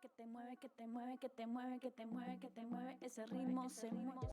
que te mueve, que te mueve, que te mueve, que te mueve, que te mueve, ese ritmo se mueve.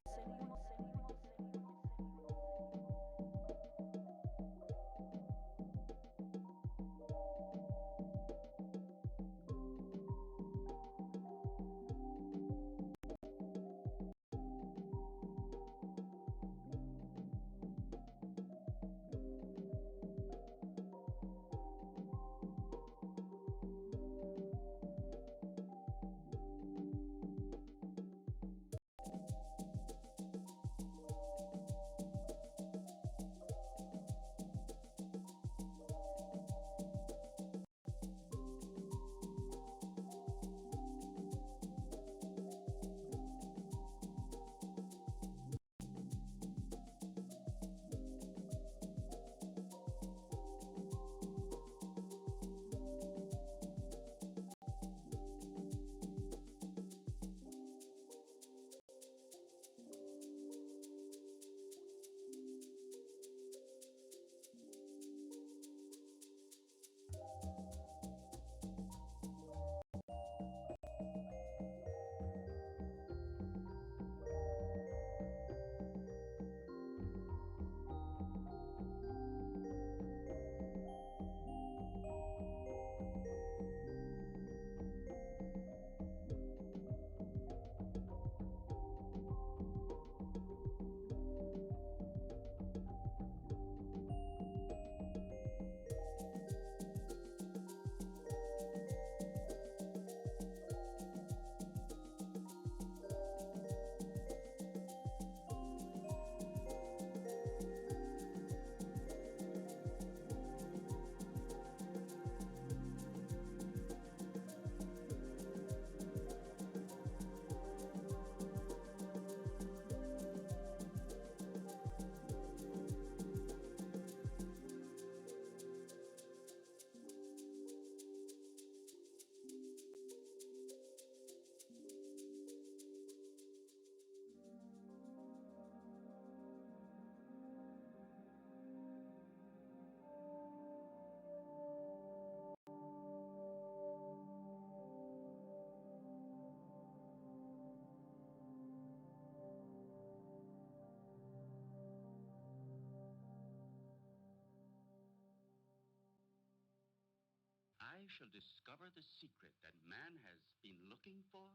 I shall discover the secret that man has been looking for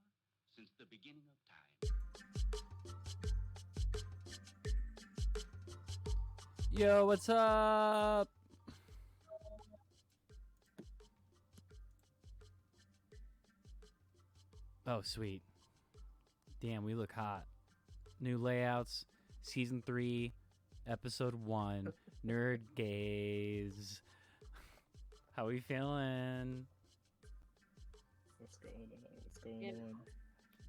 since the beginning of time. Yo, what's up? Oh, sweet. Damn, we look hot. New layouts, season 3, episode 1, Nerd Gaze. How we feeling? What's going on? What's going on?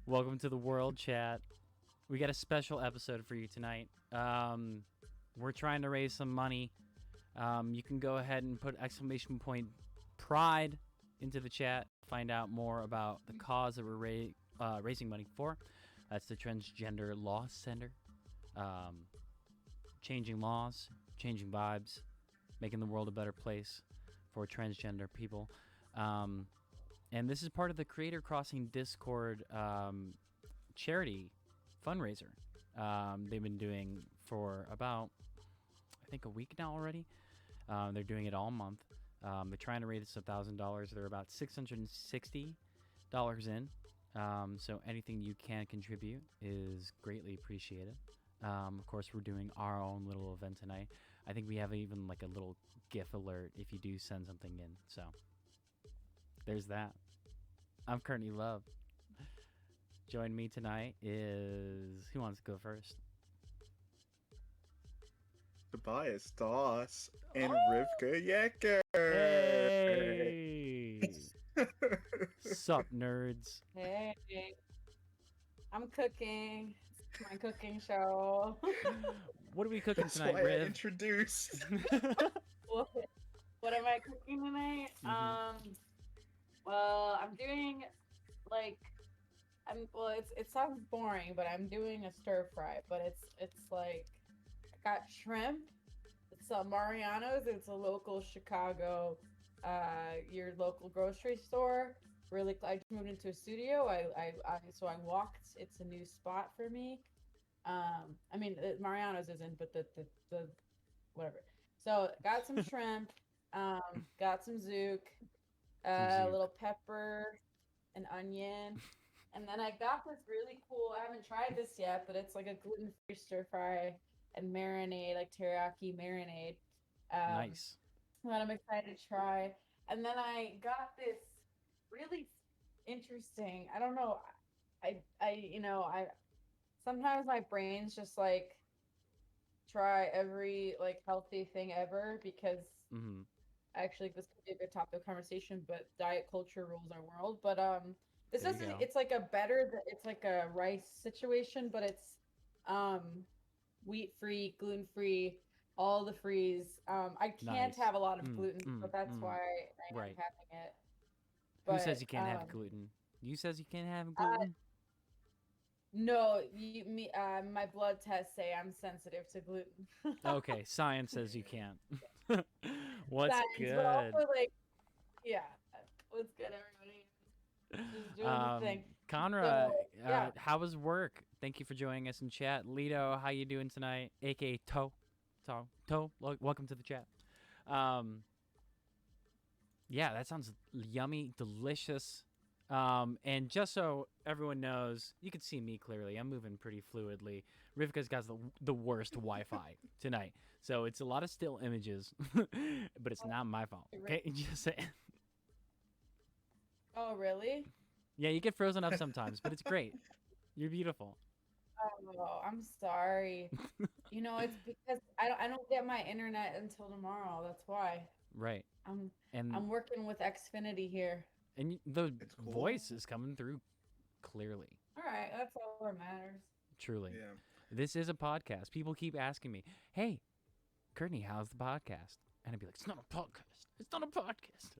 Welcome to the world, chat. We got a special episode for you tonight. We're trying to raise some money. You can go ahead and put exclamation point pride into the chat. Find out more about the cause that we're raising money for. That's the Transgender Law Center. Changing laws, changing vibes, making the world a better place for transgender people. And this is part of the Creator Crossing Discord charity fundraiser. They've been doing for about, I think, a week now already. They're doing it all month. They're trying to raise $1,000. They're about $660 in. So anything you can contribute is greatly appreciated. Of course, we're doing our own little event tonight. I think we have even like a little GIF alert if you do send something in. So there's that. I'm Courtney Love. Join me tonight is... Who wants to go first? Tobias Doss and Rivka Yecker. Hey! Sup, nerds? Hey, I'm cooking. It's my cooking show. What are we cooking That's tonight, why I Riv? introduced. What am I cooking tonight? Well, I'm doing like it sounds boring, but I'm doing a stir fry. But it's like I got shrimp. It's Mariano's. It's a local Chicago, your local grocery store. really. I just moved into a studio. So I walked. It's a new spot for me. I mean, Mariano's isn't, but the whatever. So got some shrimp, got some zook, a zook. little pepper, an onion, and then I got this really cool. I haven't tried this yet, but it's like a gluten-free stir fry and marinade, like teriyaki marinade. Nice. That I'm excited to try. And then I got this really interesting. I don't know. I sometimes my brain's just like try every like healthy thing ever because Mm-hmm. actually this could be a good topic of conversation, but diet culture rules our world. But this There you doesn't go. it's like a better it's like a rice situation, but it's um wheat free, gluten free, all the freeze. I can't Nice. have a lot of gluten, so that's why I am Right. having it. Who says But you can't have gluten? You says you can't have uh, gluten? no, my blood tests say I'm sensitive to gluten. Okay, science says you can't. What's Science, but good? also like, yeah, what's good, everybody? Just doing the thing. Conra, So yeah, how was work? Thank you for joining us in chat. Lito, how you doing tonight? AKA To. Welcome to the chat. Um, yeah, that sounds yummy, delicious. And just so everyone knows, you can see me clearly. I'm moving pretty fluidly. Rivka's got the worst Wi-Fi tonight, so it's a lot of still images, but it's not my fault. Okay, just saying. oh really? Yeah, you get frozen up sometimes, but it's great. You're beautiful. Oh, I'm sorry. It's because I don't get my internet until tomorrow. That's why. Right. I'm And I'm working with Xfinity here. the It's cool. voice is coming through clearly. All right, that's all that matters. Truly. Yeah. This is a podcast. People keep asking me, "Hey, Courtney, how's the podcast?" And I'd be like, "It's not a podcast. It's not a podcast.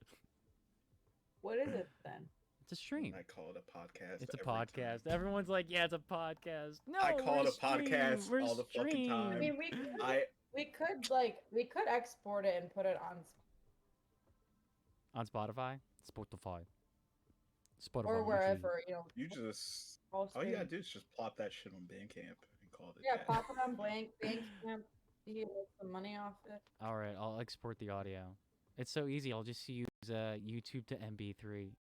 What is it then? It's a stream. I call it a podcast. It's a every podcast." time. Everyone's like, "Yeah, it's a podcast." No, I call we're it a podcast We're all the fucking I time. mean, we could export it and put it on Spotify, Spotify, or which is- wherever You just all all you gotta streams. do is just plop that shit on Bandcamp and call it Yeah, that. pop it on Bandcamp. You make some money off it. All right, I'll export the audio. It's so easy. I'll just use YouTube to MP3,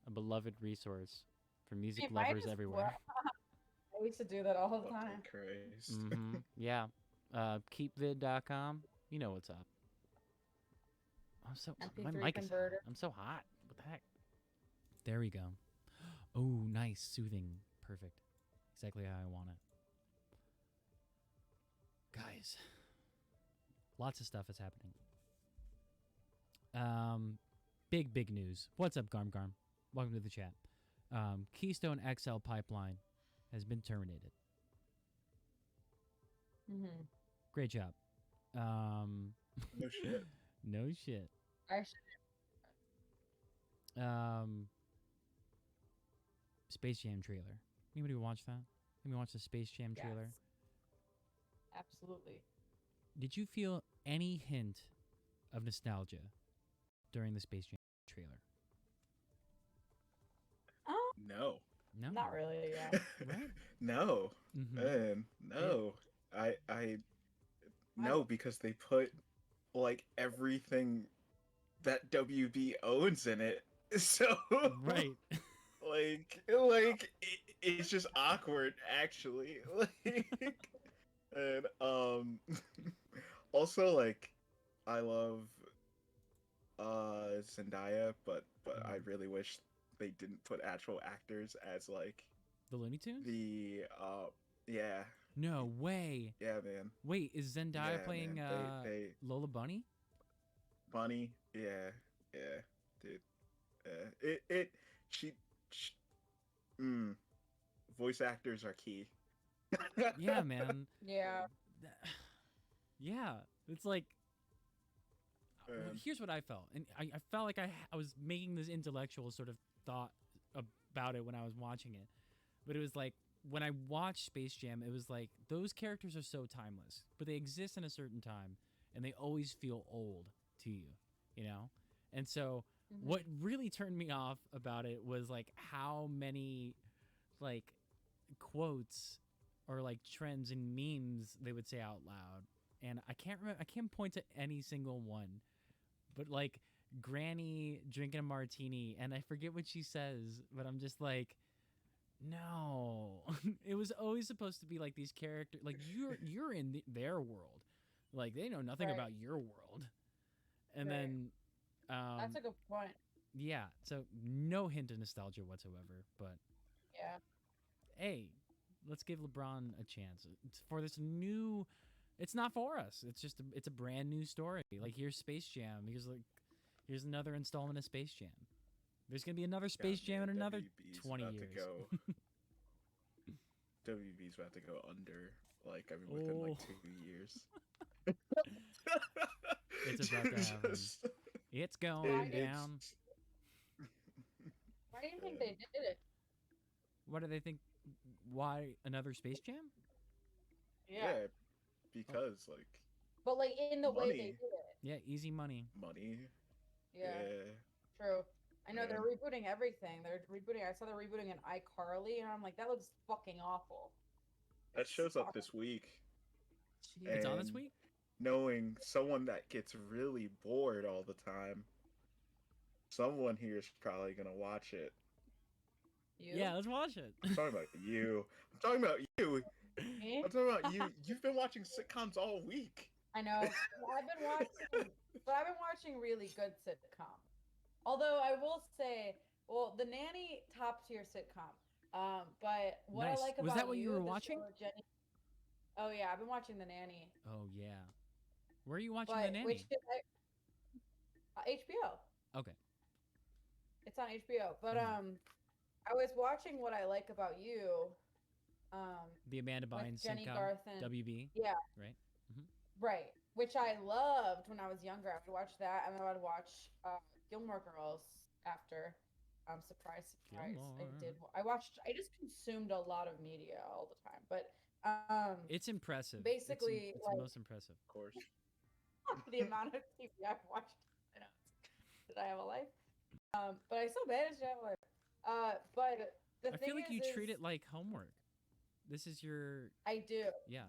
a beloved resource for music You might lovers as everywhere. I used to do that all the Fucking time. Christ. Yeah. Keepvid.com. You know what's up. My MP3 mic is hot. converter. I'm so hot. What the heck? There we go. Oh, nice, soothing, perfect. Exactly how I want it. Guys, lots of stuff is happening. Big news. What's up, Garm? Welcome to the chat. Keystone XL pipeline has been terminated. Mm-hmm. Great job. No shit. No shit. I should. Space Jam trailer. Anybody watch that? Anybody watch the Space Jam trailer? Yes. Absolutely. Did you feel any hint of nostalgia during the Space Jam trailer? No. No. Not really. Yeah. Right? No. Mm-hmm. No. I no, because they put like everything that WB owns in it. So Right. it's just awkward actually. And also like I love Zendaya, but I really wish they didn't put actual actors as like The Looney Tunes? the yeah. No way. Yeah, man. Wait, is Zendaya Yeah, playing man. They Lola Bunny? Bunny, yeah, dude. She voice actors are key. Yeah, man. Yeah. Yeah, it's like here's what I felt, and I felt like I was making this intellectual sort of thought about it when I was watching it, but it was like when I watched Space Jam, it was like those characters are so timeless, but they exist in a certain time, and they always feel old to you, you know. And so What really turned me off about it was like how many like quotes or like trends and memes they would say out loud, and I can't remember. I can't point to any single one, but like Granny drinking a martini, and I forget what she says, but I'm just like, no. It was always supposed to be like these characters, like you're in their world, like they know nothing about your world, and then that's a good point. yeah, so no hint of nostalgia whatsoever, but Yeah. hey, let's give LeBron a chance. It's for this new. It's not for us. It's just it's a brand new story. Like here's Space Jam. Here's another installment of Space Jam. There's gonna be another Space Jam in another WB's 20 about years. To go, WB's about to go under within like 2 years. It's about to happen. It's going down. Why do you think they did it? What do they think? Why another Space Jam? Yeah. Because like. But like in the way money. they did it. Yeah, easy money. Money. Yeah. True. I know they're rebooting everything. I saw they're rebooting an iCarly, and I'm like, that looks fucking awful. That shows up this week. It's on this week? Knowing someone that gets really bored all the time, someone here is probably gonna watch it. You? Yeah, let's watch it. I'm talking about you. I'm talking about you. Me? I'm talking about you. You've been watching sitcoms all week. I know. I've been watching really good sitcoms. Although I will say, well, The Nanny, top tier sitcom. But what Nice. I like about Was that what you were watching? Jenny... Oh yeah, I've been watching The Nanny. Oh yeah. Where are you watching The Nanny? Which HBO. Okay. It's on HBO. But I was watching What I Like About You. The Amanda Bynes Jenny sitcom, Garth and, WB. Yeah. Right. Right. Which I loved when I was younger. I would watch that, and then I would watch Gilmore Girls after. Surprise. Gilmore. I just consumed a lot of media all the time, but it's impressive. Basically, it's the most impressive. Of course. The amount of TV I've watched. I know. Did I have a life? But I still managed to have a life. But the I thing feel like you is, treat it like homework. This is your. I do. Yeah.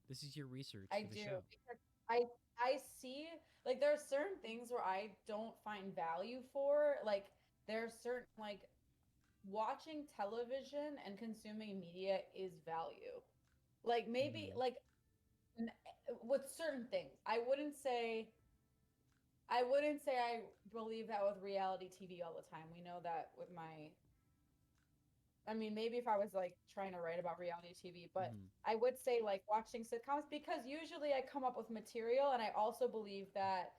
This is your research. I for the do. show. Because I see, like, there are certain things where I don't find value for. Like, there are certain, like, watching television and consuming media is value. Like, maybe, like, with certain things. I wouldn't say I believe that with reality TV all the time. We know that with I mean, maybe if I was like trying to write about reality TV, but I would say like watching sitcoms, because usually I come up with material, and I also believe that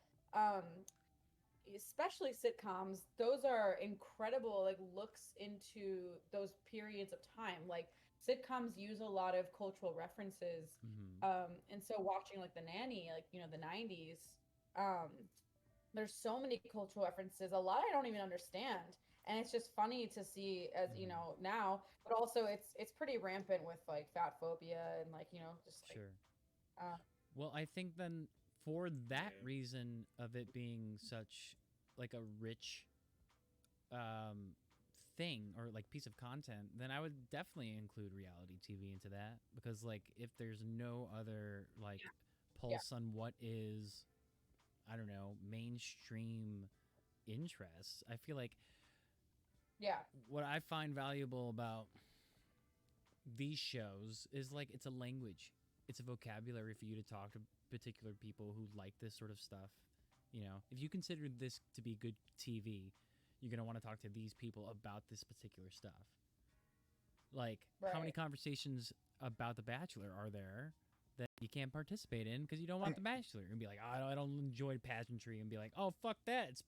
especially sitcoms, those are incredible like looks into those periods of time. Like sitcoms use a lot of cultural references. And so watching like The Nanny, like, you know, the 90s, there's so many cultural references, a lot I don't even understand. And it's just funny to see, as you know, now, but also it's pretty rampant with like fat phobia and like, you know, just like, well, I think then for that reason of it being such like a rich thing or like piece of content, then I would definitely include reality TV into that, because like if there's no other like pulse on what is, I don't know, mainstream interests, I feel like what I find valuable about these shows is like it's a language, it's a vocabulary for you to talk to particular people who like this sort of stuff. You know, if you consider this to be good TV, you're going to want to talk to these people about this particular stuff. Like, how many conversations about The Bachelor are there that you can't participate in because you don't want The Bachelor? And be like, oh, I don't enjoy pageantry. And be like, oh, fuck that. It's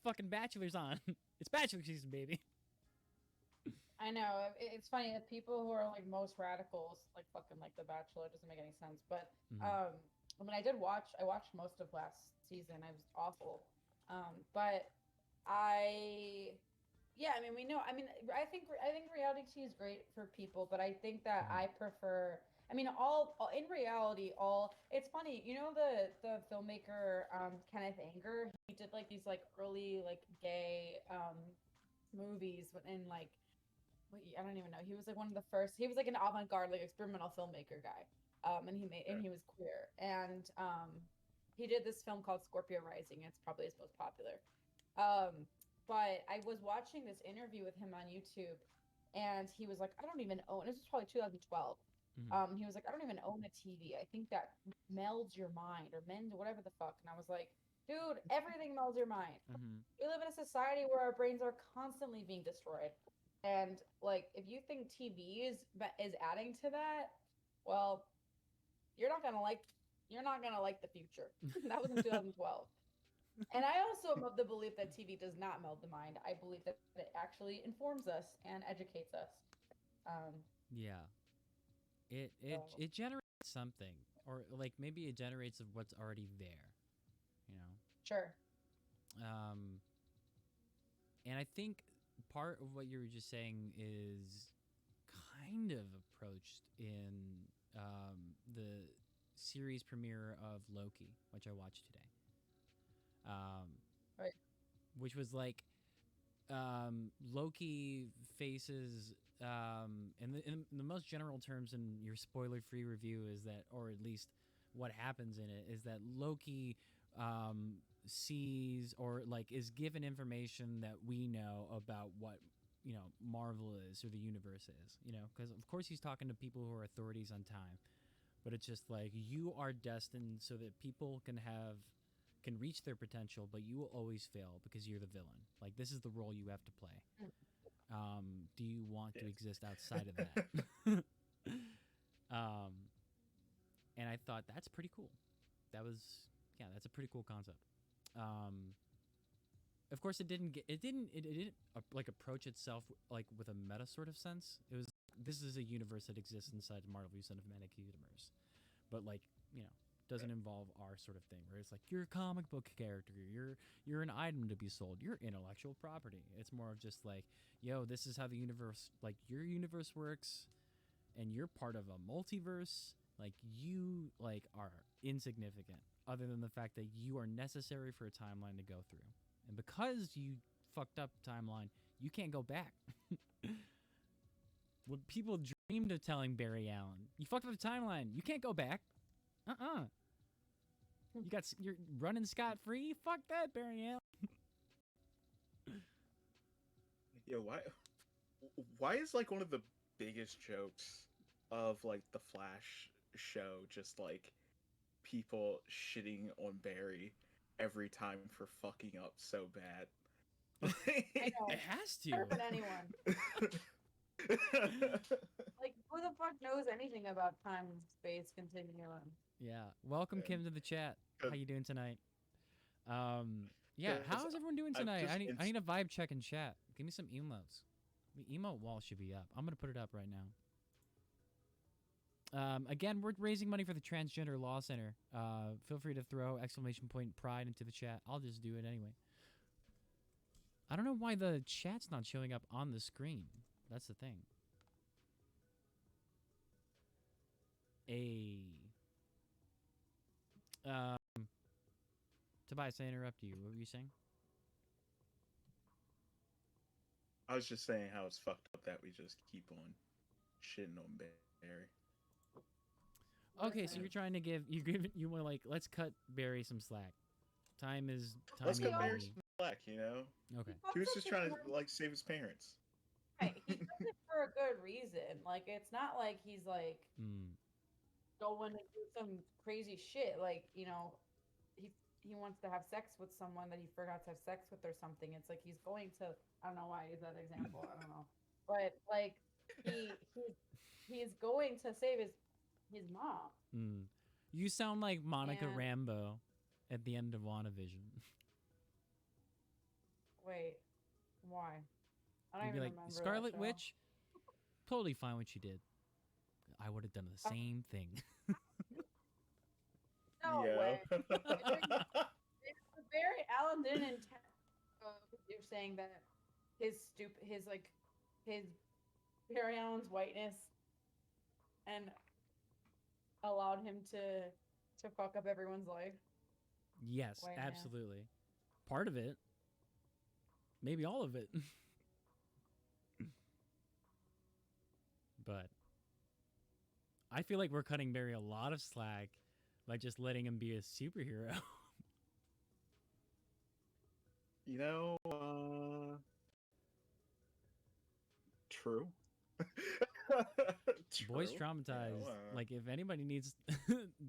fucking Bachelor's on. It's Bachelor season, baby. I know. It's funny that people who are like most radicals, like fucking like The Bachelor, doesn't make any sense. But I mean, I watched most of last season. I was awful. But I mean, we know. I mean, I think reality TV is great for people, but I think that I prefer I mean, all in reality, all it's funny. You know the filmmaker Kenneth Anger. He did like these like early like gay movies in like I don't even know. He was like one of the first. He was like an avant-garde like experimental filmmaker guy. And he was queer. And he did this film called Scorpio Rising. It's probably his most popular. But I was watching this interview with him on YouTube, and he was like, I don't even own. This was probably 2012. Mhm. He was like, I don't even own a TV. I think that melds your mind or mends whatever the fuck. And I was like, dude, everything melds your mind. Mhm. We live in a society where our brains are constantly being destroyed. And like, if you think TV is adding to that, well, you're not gonna like the future. That was in 2012. And I also am of the belief that TV does not meld the mind. I believe that it actually informs us and educates us. Um, Yeah. It it so it generates something, or like maybe it generates of what's already there. You know. sure. Um, and I think part of what you were just saying is kind of approached in the series premiere of Loki, which I watched today. Um, Right. which was like Loki faces in the most general terms in your spoiler-free review is that, or at least what happens in it is that Loki sees or like is given information that we know about what Marvel is or the universe is, because of course he's talking to people who are authorities on time, but it's just like you are destined so that people can reach their potential, but you will always fail because you're the villain. Like this is the role you have to play. Do you want to Yes. exist outside of that? And I thought that's pretty cool. That's a pretty cool concept. Of course, it didn't like approach itself like with a meta sort of sense. It was this is a universe that exists inside Marvel Cinematic Universe, but like doesn't involve our sort of thing where it's like you're a comic book character, you're an item to be sold, you're intellectual property. It's more of just like, yo, this is how the universe, like your universe works, and you're part of a multiverse. Like you like are insignificant, other than the fact that you are necessary for a timeline to go through, and because you fucked up timeline, you can't go back. What people dreamed of telling Barry Allen, you fucked up the timeline, you can't go back. You're running scot free. Fuck that, Barry Allen. Yeah, why is like one of the biggest jokes of like the Flash show just like people shitting on Barry every time for fucking up so bad? I know. It has Better to. than anyone. Like, who the fuck knows anything about time and space continuum? Yeah. Welcome, Yeah. Kim, to the chat. How Good. you doing tonight? Yeah. 'Cause How's everyone doing I'm tonight? just I need a vibe check in chat. Give me some emotes. The emote wall should be up. I'm gonna put it up right now. Again, we're raising money for the Transgender Law Center. Feel free to throw !pride into the chat. I'll just do it anyway. I don't know why the chat's not showing up on the screen. That's the thing. Tobias, I interrupt you. What were you saying? I was just saying how it's fucked up that we just keep on shitting on Barry. Okay, so you're trying to you want like let's cut Barry some slack. Time is Let's timing. cut Barry money. some slack, you know? Okay. He was just trying to like save his parents. Right. He does it for a good reason. Like, it's not like he's like going to do some crazy shit. Like, he wants to have sex with someone that he forgot to have sex with or something. It's like he's going to. I don't know why I use that example. I don't know, but like he's going to save his mom. You sound like Monica And- Rambeau at the end of WandaVision. Wait, why? I don't You'd be even like, remember. Scarlet that show. Witch, totally fine what she did. I would have done the same thing. No Yeah. way. Barry Allen didn't intend. You're saying that his Barry Allen's whiteness and allowed him to fuck up everyone's life. Yes, Why now? absolutely. Part of it. Maybe all of it. But I feel like we're cutting Barry a lot of slack by just letting him be a superhero. You know, true. Boys True. traumatized. You know, Like if anybody needs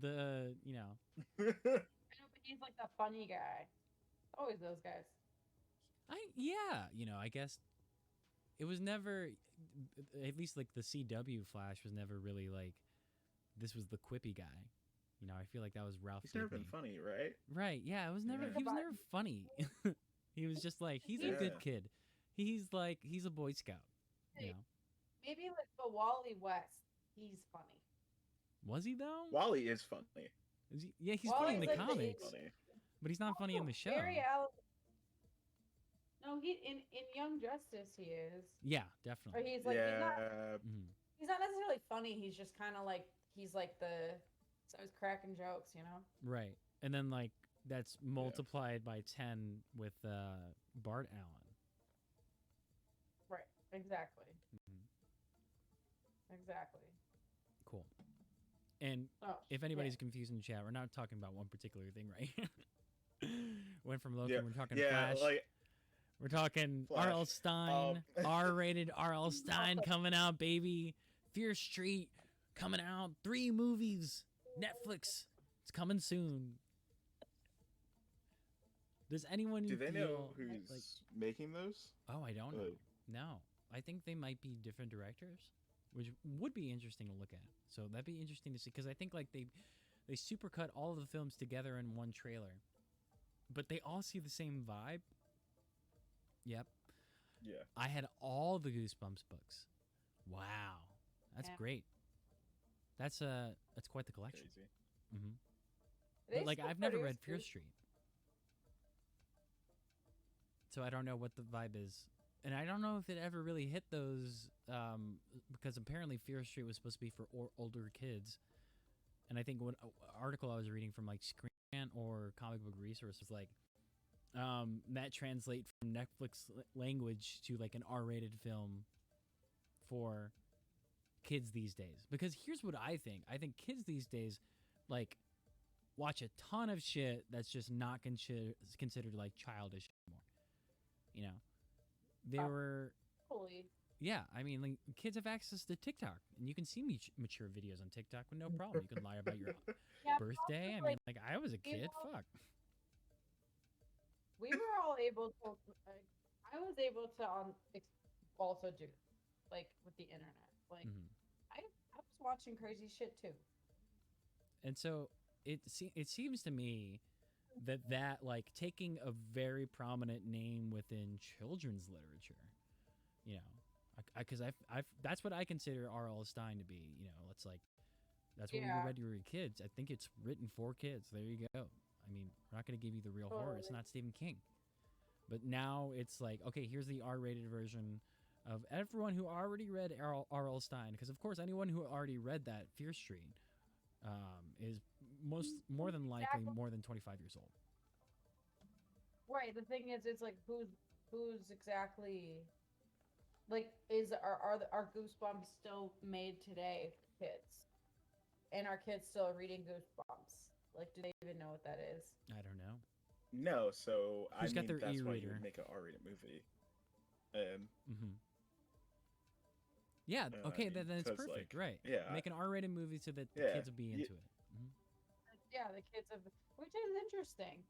the, you know, I know, but he's like the funny guy. Always those guys. I guess it was never, at least like the CW Flash was never really like, this was the quippy guy. You know, I feel like that was Ralph. he's never been Dibny. funny, right? Right? Yeah, it was never. Yeah. He was never funny. He was just like he's a Yeah. good kid. He's a Boy Scout. You know, Maybe like the Wally West. He's funny. was he though? Wally is funny. Is he? Yeah, he's Wally's funny in the like the comics, Funny. but he's not funny in the show. Barry Allen. No, he in Young Justice he is. Yeah, Or definitely. he's like Yeah. he's not necessarily funny. He's just kind of like he's like the so he's cracking jokes, you know. Right, and then like that's multiplied by 10 with Bart Allen. Right. Exactly. Mhm. Exactly. Cool. And Oh, if anybody's confused in chat, we're not talking about one particular thing, right? Went from Loki. Yeah. We're talking Yeah, Flash. like We're talking Flash. R.L. Stein, R-rated R.L. Oh. Stein coming out, baby. Fear Street coming out. 3 movies. Netflix. It's coming soon. Does anyone do they know feel who's like? making those? Oh, I don't know. Like, No, I think they might be different directors, which would be interesting to look at. So that'd be interesting to see because I think like they supercut all of the films together in one trailer, but they all see the same vibe. Yep. yeah. I had all the Goosebumps books. Wow, that's Yeah. great. That's quite the collection. Crazy. Hmm They But like still I've never produce read Fear Goose- Street, so I don't know what the vibe is, and I don't know if it ever really hit those because apparently Fear Street was supposed to be for older kids, and I think what article I was reading from like Screen Rant or Comic Book Resource was like that translate from Netflix language to like an R-rated film for kids these days. Because here's what I think kids these days like watch a ton of shit that's just not considered like childish anymore. You know, they were Holy. yeah. I mean, like kids have access to TikTok, and you can see mature videos on TikTok with no problem. You can lie about your Yeah, birthday. I like, mean, like I was a kid. people- Fuck. we were all able to. I was able to also do like with the internet. Like Mhm. I was watching crazy shit too. And so it seems to me that like taking a very prominent name within children's literature, you know, because I've that's what I consider R.L. Stein to be. You know, it's like that's what we Yeah. read to your kids. I think it's written for kids. There you go. I mean, we're not going to give you the real horror. It's Totally. not Stephen King. But now it's like, okay, here's the R-rated version of everyone who already read R.L. Stein. Because of course, anyone who already read that Fear Street is more than likely Exactly. more than 25 years old. Right. The thing is, it's like who's exactly like are Goosebumps still made today for kids? And are kids still reading Goosebumps? Like, do they even know what that is? I don't know. No, so Who's I got mean their that's why you e-reader? would make an R-rated movie. Mm-hmm. Yeah. I Okay. mean, then it's 'cause, perfect. like, Right. yeah, Make an R-rated movie so that the Yeah, kids will be ye- into it. Hmm Yeah, the kids have, which is interesting.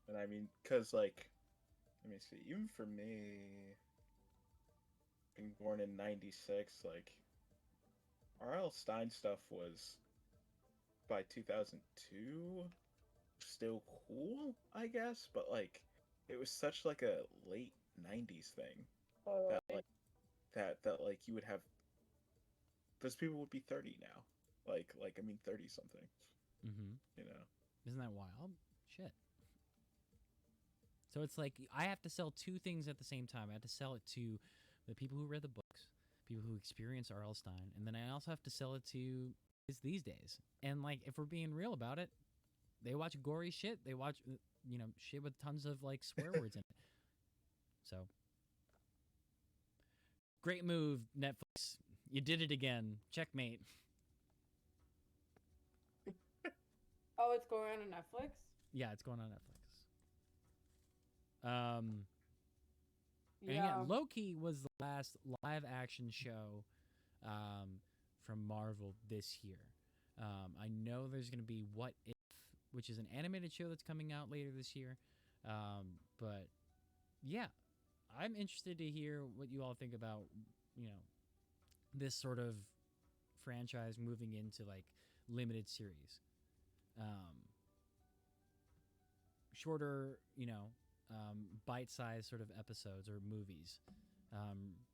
and I mean, cause like, let me see. Even for me, being born in '96, like, R.L. Stein stuff was by 2002 still cool, I guess, but like, it was such like a late '90s thing that Totally. like that like you would have those people would be 30 now, like I mean 30 something, Mm-hmm. you know. Isn't that wild? Shit. So it's like I have to sell 2 things at the same time. I have to sell it to the people who read the books, people who experience R.L. Stein, and then I also have to sell it to kids these days. And like, if we're being real about it, they watch gory shit. They watch, shit with tons of like swear words in it. So, great move, Netflix. You did it again. Checkmate. Oh, it's going on Netflix? Yeah, it's going on Netflix. And yeah, Loki was the last live action show from Marvel this year. I know there's going to be What If, which is an animated show that's coming out later this year. But yeah, I'm interested to hear what you all think about, this sort of franchise moving into like limited series. Shorter, bite-sized sort of episodes or movies,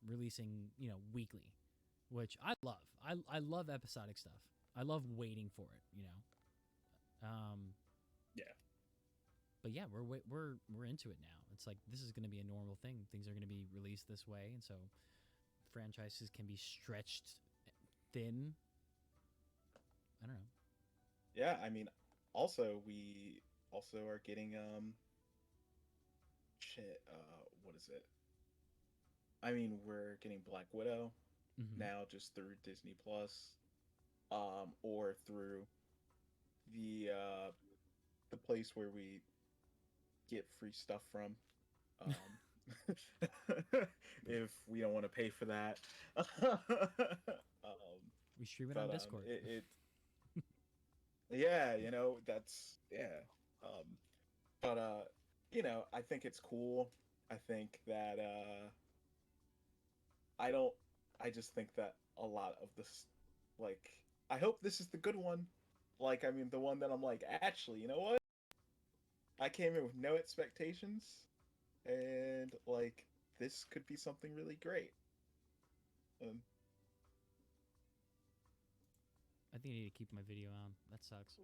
releasing, weekly, which I love. I love episodic stuff. I love waiting for it, Yeah. But yeah, we're into it now. It's like this is going to be a normal thing. Things are going to be released this way, and so franchises can be stretched thin. I don't know. Yeah, I mean, also we also are getting what is it? I mean, we're getting Black Widow now just through Disney Plus, or through the place where we get free stuff from. If we don't want to pay for that, we stream it on Discord. Yeah, that's but I think it's cool. I think that I just think that a lot of this, like, I hope this is the good one. Like, I mean, the one that I'm like, actually, you know what? I came in with no expectations, and like, this could be something really great. I think I need to keep my video on. That sucks.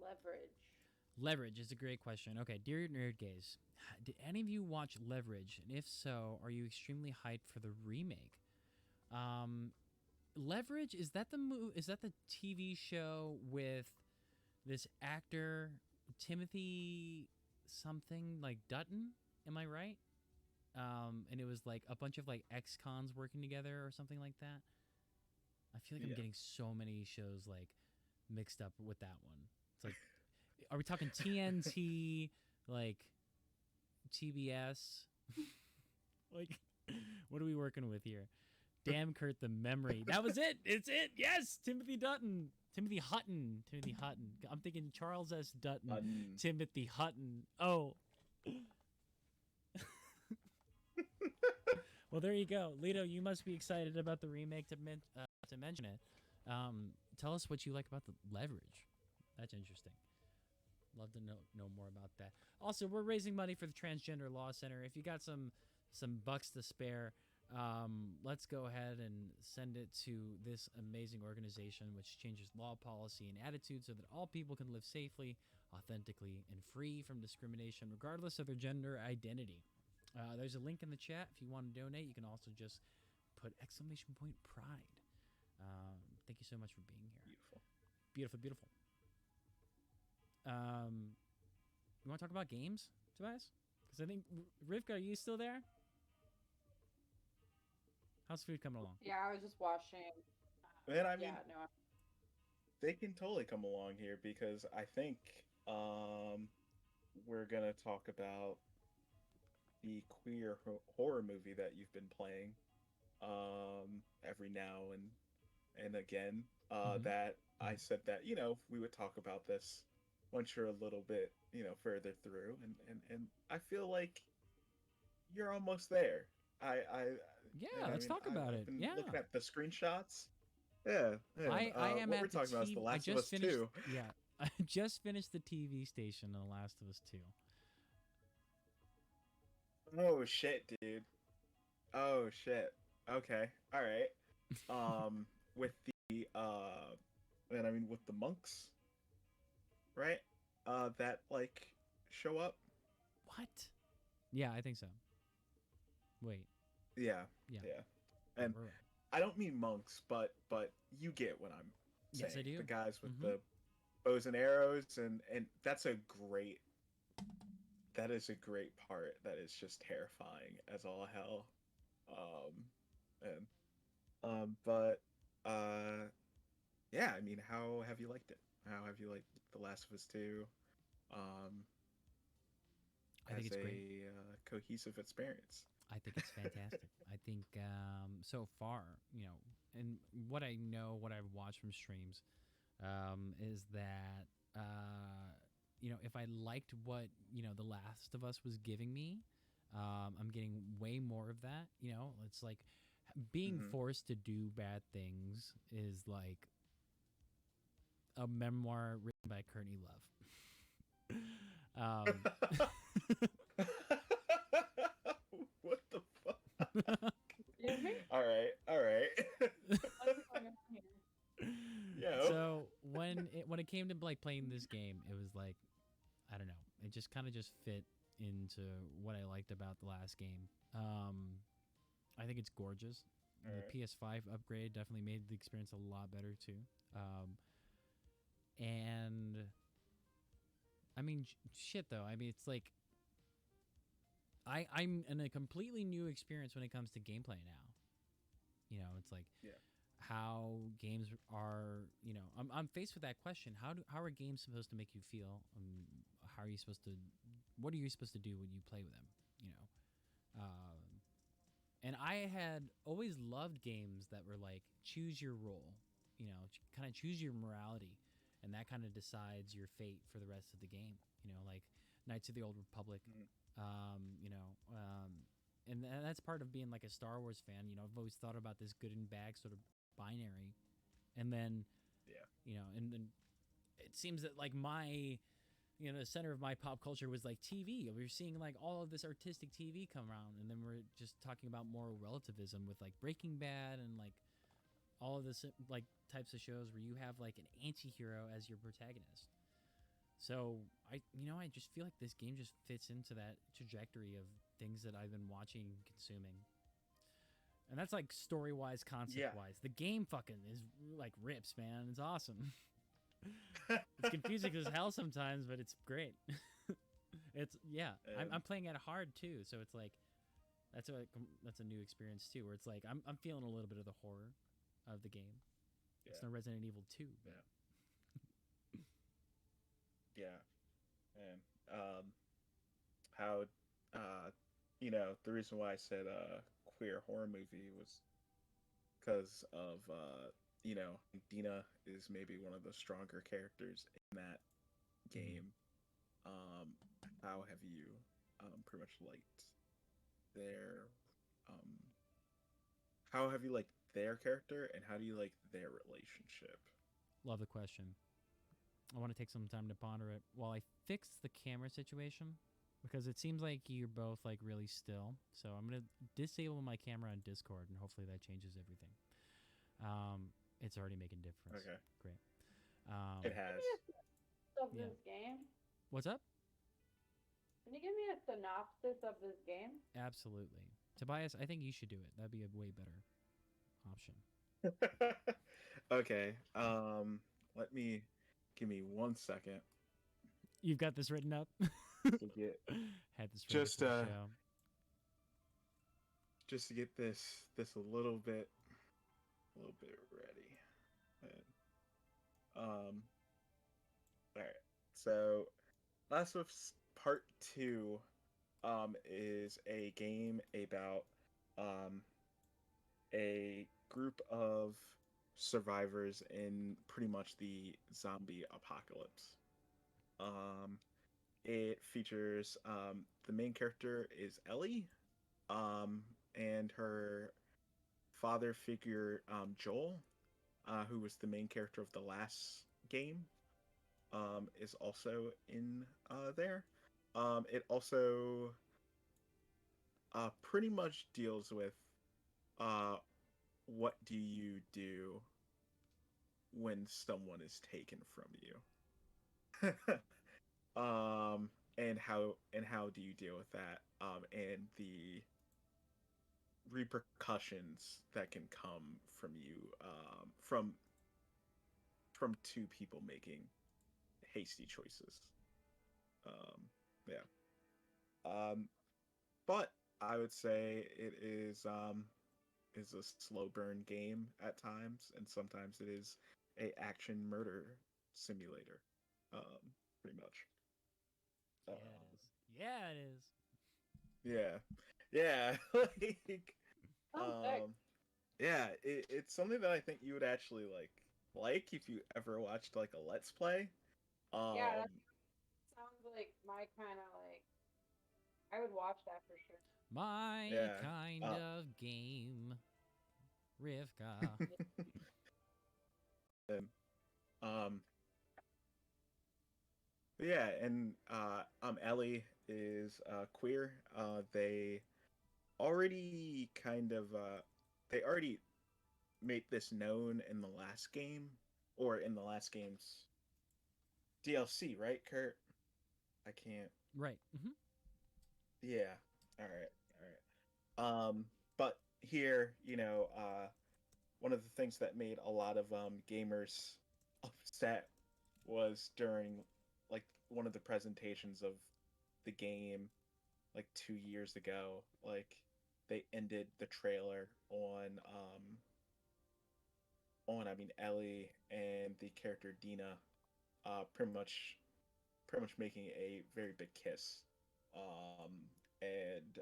Leverage is a great question. Okay, dear Nerd Gaze, did any of you watch Leverage? And if so, are you extremely hyped for the remake? Leverage, is that the TV show with this actor Timothy something like Dutton? Am I right? And it was like a bunch of like ex-cons working together or something like that. I feel like I'm getting so many shows like mixed up with that one. It's like, are we talking TNT, like TBS? Like, what are we working with here? Damn, Kurt, the memory. That was it. It's it. Yes, Timothy Hutton. I'm thinking Charles S. Dutton. Timothy Hutton. Oh. Well, there you go. Lito, you must be excited about the remake to mention it. Tell us what you like about the Leverage. That's interesting. Love to know more about that. Also, we're raising money for the Transgender Law Center. If you got some bucks to spare, let's go ahead and send it to this amazing organization which changes law, policy, and attitude so that all people can live safely, authentically, and free from discrimination regardless of their gender identity. There's a link in the chat if you want to donate. You can also just put !pride. Thank you so much for being here. Beautiful. You want to talk about games, Tobias? Because I think Rivka, are you still there? How's food coming along? Yeah, I was just watching. Man, I mean, they can totally come along here because I think we're gonna talk about the queer horror movie that you've been playing every now and again. That I said that we would talk about this once you're a little bit further through, and I feel like you're almost there. Let's talk about it. Yeah, looking at the screenshots. Yeah, I am. What we're talking about is The Last of Us 2. Yeah, I just finished the TV station on The Last of Us 2. Oh shit, dude. Oh shit. Okay. All right. With the and I mean with the monks, right? That like show up. What? Yeah, I think so. Wait. Yeah. And I don't mean monks, but you get what I'm saying. Yes, I do. The guys with Mhm. the bows and arrows, and that's a great. That is a great part. That is just terrifying as all hell. And but yeah. I mean, how have you liked it? How have you liked The Last of Us 2? Um, I think as it's great. a cohesive experience. I think it's fantastic. I think so far, and what I know, what I've watched from streams, is that if I liked what The Last of Us was giving me, I'm getting way more of that. It's like being Hmm. forced to do bad things is like a memoir written by Courtney Love. What the fuck? Excuse me? All right, all right. What is going on here? Yo. So when it came to like playing this game, it was like I don't know, it just kind of just fit into what I liked about the last game. I think it's gorgeous. All The right. PS5 upgrade definitely made the experience a lot better too. And I mean, shit though. I mean, it's like I'm in a completely new experience when it comes to gameplay now. It's like Yeah. how games are. I'm faced with that question. How are games supposed to make you feel? How are you supposed to? What are you supposed to do when you play with them? You know, and I had always loved games that were like choose your role. Kind of choose your morality, and that kind of decides your fate for the rest of the game. Like Knights of the Old Republic. Mhm. Um, you know, um, and that's part of being like a Star Wars fan. I've always thought about this good and bad sort of binary, and then Yeah. and then it seems that like the center of my pop culture was like TV. We were seeing like all of this artistic TV come around, and then we're just talking about moral relativism with like Breaking Bad and like all of this like types of shows where you have like an anti-hero as your protagonist. So I just feel like this game just fits into that trajectory of things that I've been watching and consuming. And that's like story wise, Yeah. concept wise. The game fucking is like rips, man. It's awesome. It's confusing as hell sometimes, but it's great. It's yeah. I'm playing it hard too, so it's like that's a new experience too, where it's like I'm feeling a little bit of the horror of the game. Yeah. It's no Resident Evil 2, but Yeah. And how the reason why I said queer horror movie was because of Dina is maybe one of the stronger characters in that game. Um, how have you pretty much liked their um how have you liked their character, and how do you like their relationship? love the question. I want to take some time to ponder it while I fix the camera situation because it seems like you're both like really still. So I'm gonna disable my camera on Discord and hopefully that changes everything. It's already making a difference. Okay. Great. It has. Of Yeah. this game? What's up? Can you give me a synopsis of this game? Absolutely, Tobias. I think you should do it. That'd be a way better option. Okay. Let me give me 1 second You've got this written up. to get Had this ready just for the show. just to get this a little bit ready. And, all right. So, Last of Us Part 2 is a game about a group of survivors in pretty much the zombie apocalypse. It features the main character is Ellie, and her father figure Joel, who was the main character of the last game, is also in there. It also pretty much deals with uh, what do you do when someone is taken from you, and how do you deal with that, and the repercussions that can come from you from two people making hasty choices. Um, yeah. Um, but I would say it is a slow burn game at times, and sometimes it is a action murder simulator. Pretty much. Yeah, it is. Yeah, it is. Yeah, yeah. Like, Sounds sick. um, yeah. It's something that I think you would actually like if you ever watched like a Let's Play. Yeah, Um, that sounds like my kind of like. I would watch that for sure. My yeah. kind of game, Rivka. And, um, yeah, and Ellie is queer. They already kind of they already made this known in the last game, or in the last game's DLC, right, Kurt? I can't. Right. Yeah. All right. All right. But here, one of the things that made a lot of gamers upset was during like one of the presentations of the game like 2 years ago. Like they ended the trailer on I mean Ellie and the character Dina, pretty much making a very big kiss, um, and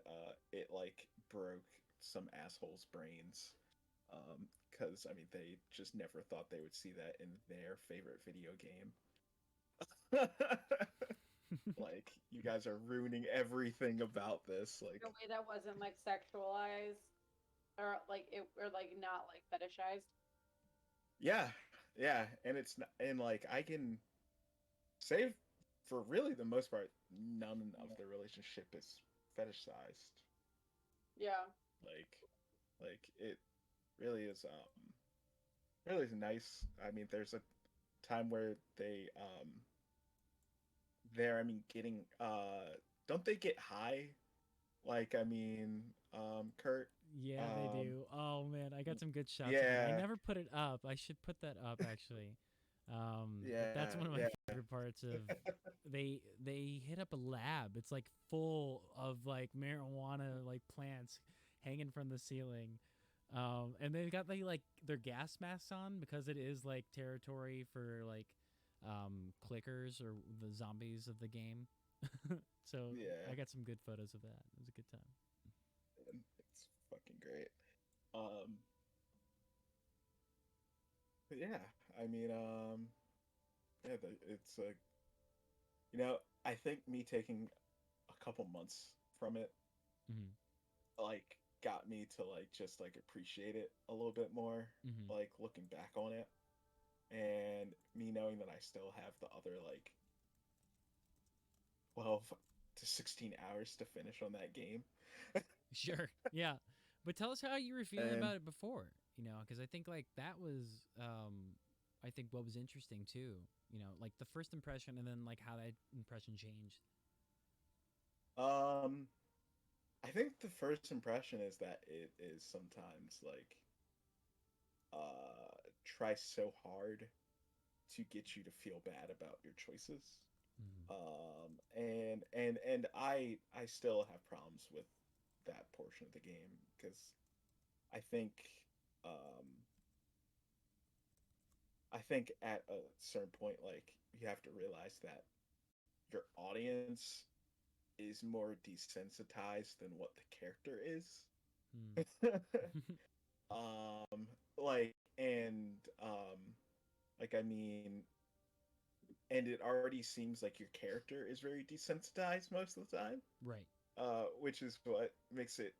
it like broke some assholes' brains, because I mean they just never thought they would see that in their favorite video game. Like you guys are ruining everything about this. Like, In a way that wasn't like sexualized or like it or like not like fetishized. yeah, yeah, and it's not, and like I can say for really the most part, none of the relationship is fetishized. Yeah. Like, it really is really is nice. I mean, there's a time where they're I mean getting don't they get high? Like I mean Kurt Yeah, they um do. Oh man, I got some good shots of it. I yeah never put it up. I should put that up actually. But that's yeah one of my yeah favorite parts of they hit up a lab. It's like full of like marijuana like plants hanging from the ceiling. And they've got like their gas masks on because it is like territory for like clickers or the zombies of the game. So yeah I got some good photos of that. It was a good time. it's fucking great. Um but yeah, I mean yeah it's a I think me taking a couple months from it Mm-hmm. like got me to like just like appreciate it a little bit more, Mm-hmm. like looking back on it, and me knowing that I still have the other like 12 to 16 hours to finish on that game. Sure. Yeah. But tell us how you were feeling And about it before, because I think like that was I think what was interesting too, like the first impression and then like how that impression changed. um I think the first impression is that it is sometimes like try so hard to get you to feel bad about your choices. Mm-hmm. And I still have problems with that portion of the game because I think um I think at a certain point like you have to realize that your audience is more desensitized than what the character is. Like and like I mean and it already seems like your character is very desensitized most of the time, Right. which is what makes it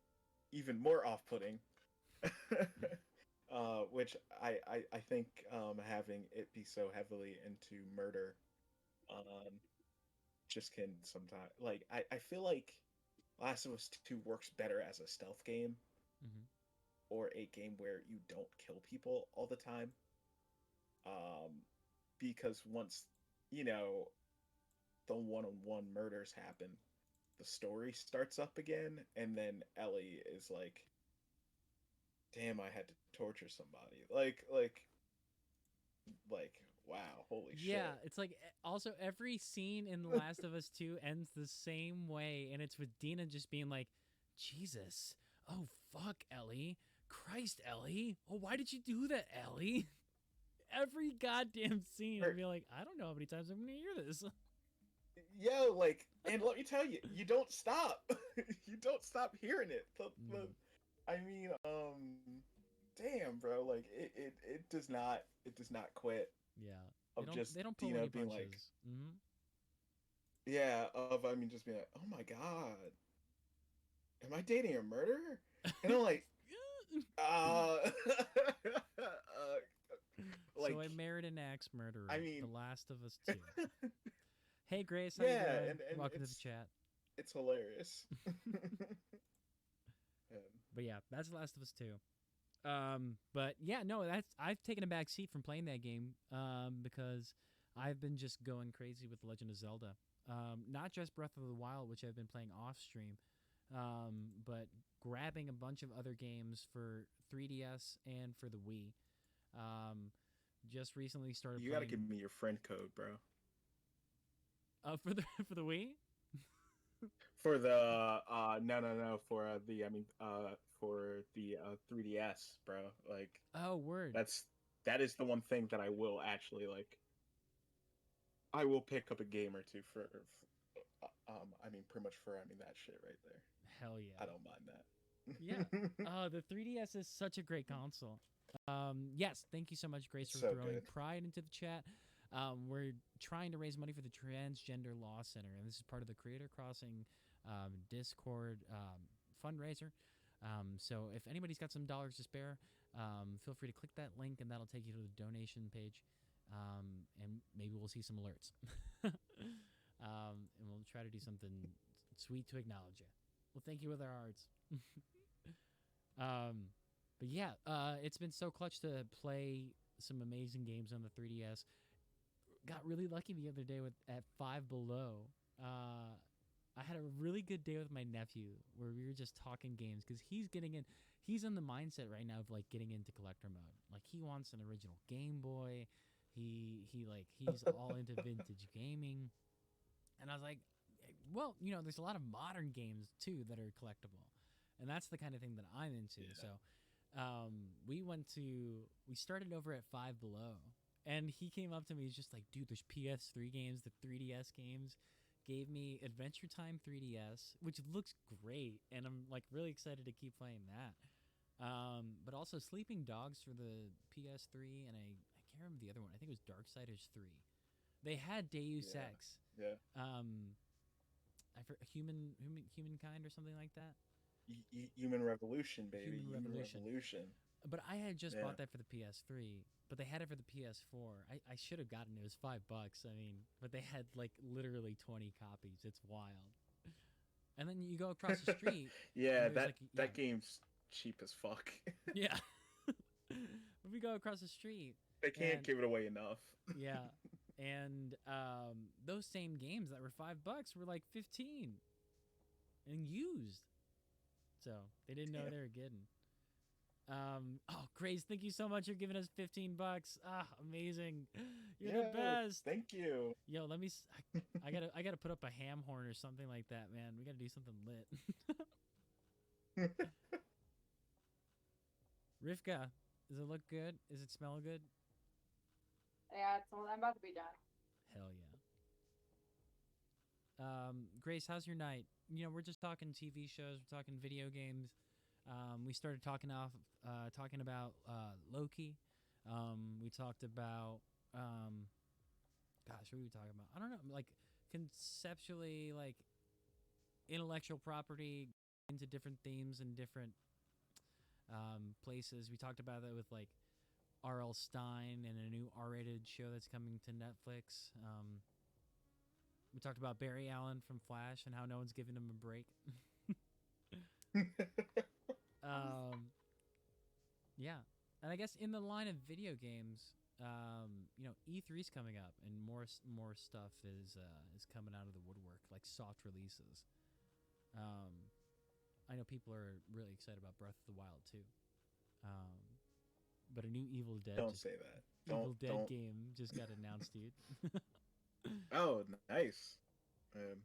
even more off-putting. Which I think having it be so heavily into murder just can sometimes like I feel like Last of Us 2 works better as a stealth game Mm-hmm. or a game where you don't kill people all the time. Um, because once you know the one-on-one murders happen, the story starts up again, and then Ellie is like damn, I had to torture somebody. Like, wow, holy Yeah, shit. it's like also every scene in The Last of Us 2 ends the same way, and it's with Dina just being like, Jesus, oh fuck, Ellie. Christ, Ellie. Oh, why did you do that, Ellie? Every goddamn scene, I'd Or, be like, I don't know how many times I'm gonna hear this. yo, like, and let me tell you, you don't stop. You don't stop hearing it. Mm, I mean, damn, bro, like it does not quit. yeah, Of just they don't pull Dina any being like, punches. Mm-hmm. yeah, of I mean, just being like, oh my god, am I dating a murderer? And I'm like, So like, I married an axe murderer. I The mean, Last of Us 2. Hey Grace, how you yeah, doing? and Welcome to the chat. it's hilarious. But yeah, that's The Last of Us 2. But yeah, no, that's I've taken a back seat from playing that game because I've been just going crazy with The Legend of Zelda. Not just Breath of the Wild, which I've been playing off stream, but grabbing a bunch of other games for 3DS and for the Wii. Um, just recently started You got to playing give me your friend code, bro. for the for the Wii. For the no for the I mean for the 3DS, bro. Like Oh, word. that's that is the one thing that I will actually like. I will pick up a game or two for I mean pretty much for I mean that shit right there. Hell I yeah. don't mind Yeah. that. The 3DS is such a great console. Yes, thank you so much, Grace, It's for so throwing good. pride into the chat. We're trying to raise money for the Transgender Law Center, and this is part of the Creator Crossing Discord fundraiser. So if anybody's got some dollars to spare, feel free to click that link, and that'll take you to the donation page. And maybe we'll see some alerts. And we'll try to do something sweet to acknowledge you. Well, thank you with our hearts. um, but yeah, it's been so clutch to play some amazing games on the 3DS. Got really lucky the other day with at Five Below. I had a really good day with my nephew where we were just talking games because he's getting in. He's in the mindset right now of like getting into collector mode. Like he wants an original Game Boy. He's all into vintage gaming, and I was like, well, there's a lot of modern games too that are collectible, and that's the kind of thing that I'm into. Yeah. So, we started over at Five Below, and he came up to me. He's just like, dude, there's PS3 games, the 3DS games. Gave me Adventure Time 3DS, which looks great, and I'm like really excited to keep playing that. But also Sleeping Dogs for the PS3, and I can't remember the other one. I think it was Darksiders 3. They had Deus Yeah. Ex. Yeah. Humankind or something like that. Human Revolution, baby. Human Human Revolution. Revolution. But I had just Yeah. bought that for the PS3, but they had it for the PS4. I should have gotten it. It was $5. I mean, but they had like literally 20 copies. It's wild. And then you go across the street. Yeah, and there's, like, that game's cheap as fuck. Yeah. But we go across the street. They can't and, give it away enough. Yeah. And those same games that were $5 were like 15 and used. So they didn't know Damn. they were getting. Grace, thank you so much for giving us $15. Amazing. You're the best. Thank you. Yo, let me. I gotta put up a ham horn or something like that, man. We gotta do something lit. Rivka, does it look good? Does it smell good? Yeah, I'm about to be done. Hell yeah. Grace, how's your night? We're just talking TV shows. We're talking video games. We started talking about Loki. We talked about, gosh, what were we talking about? I don't know, like conceptually, like intellectual property into different themes and different places. We talked about that with like R.L. Stein and a new R-rated show that's coming to Netflix. We talked about Barry Allen from Flash and how no one's giving him a break. Yeah, and I guess in the line of video games, E3's coming up, and more stuff is coming out of the woodwork, like soft releases. I know people are really excited about Breath of the Wild too. Um, but a new Evil Dead Don't say that. Evil Dead Don't. game just got announced, dude. Oh, nice. Um,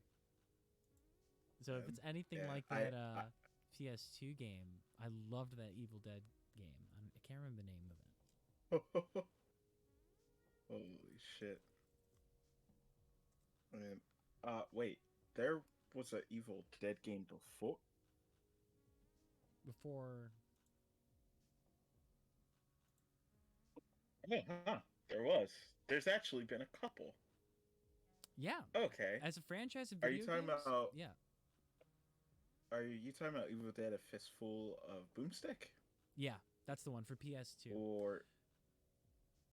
So if it's anything yeah, like that PS2 game, I loved that Evil Dead game. I can't remember the name of it. Holy shit. Wait. There was an Evil Dead game before. Before, Oh, huh. There was. There's actually been a couple. yeah, Okay. as a franchise of Are you video talking games, about? yeah, Are you talking about Evil Dead: A Fistful of Boomstick? yeah, that's the one for PS2. Or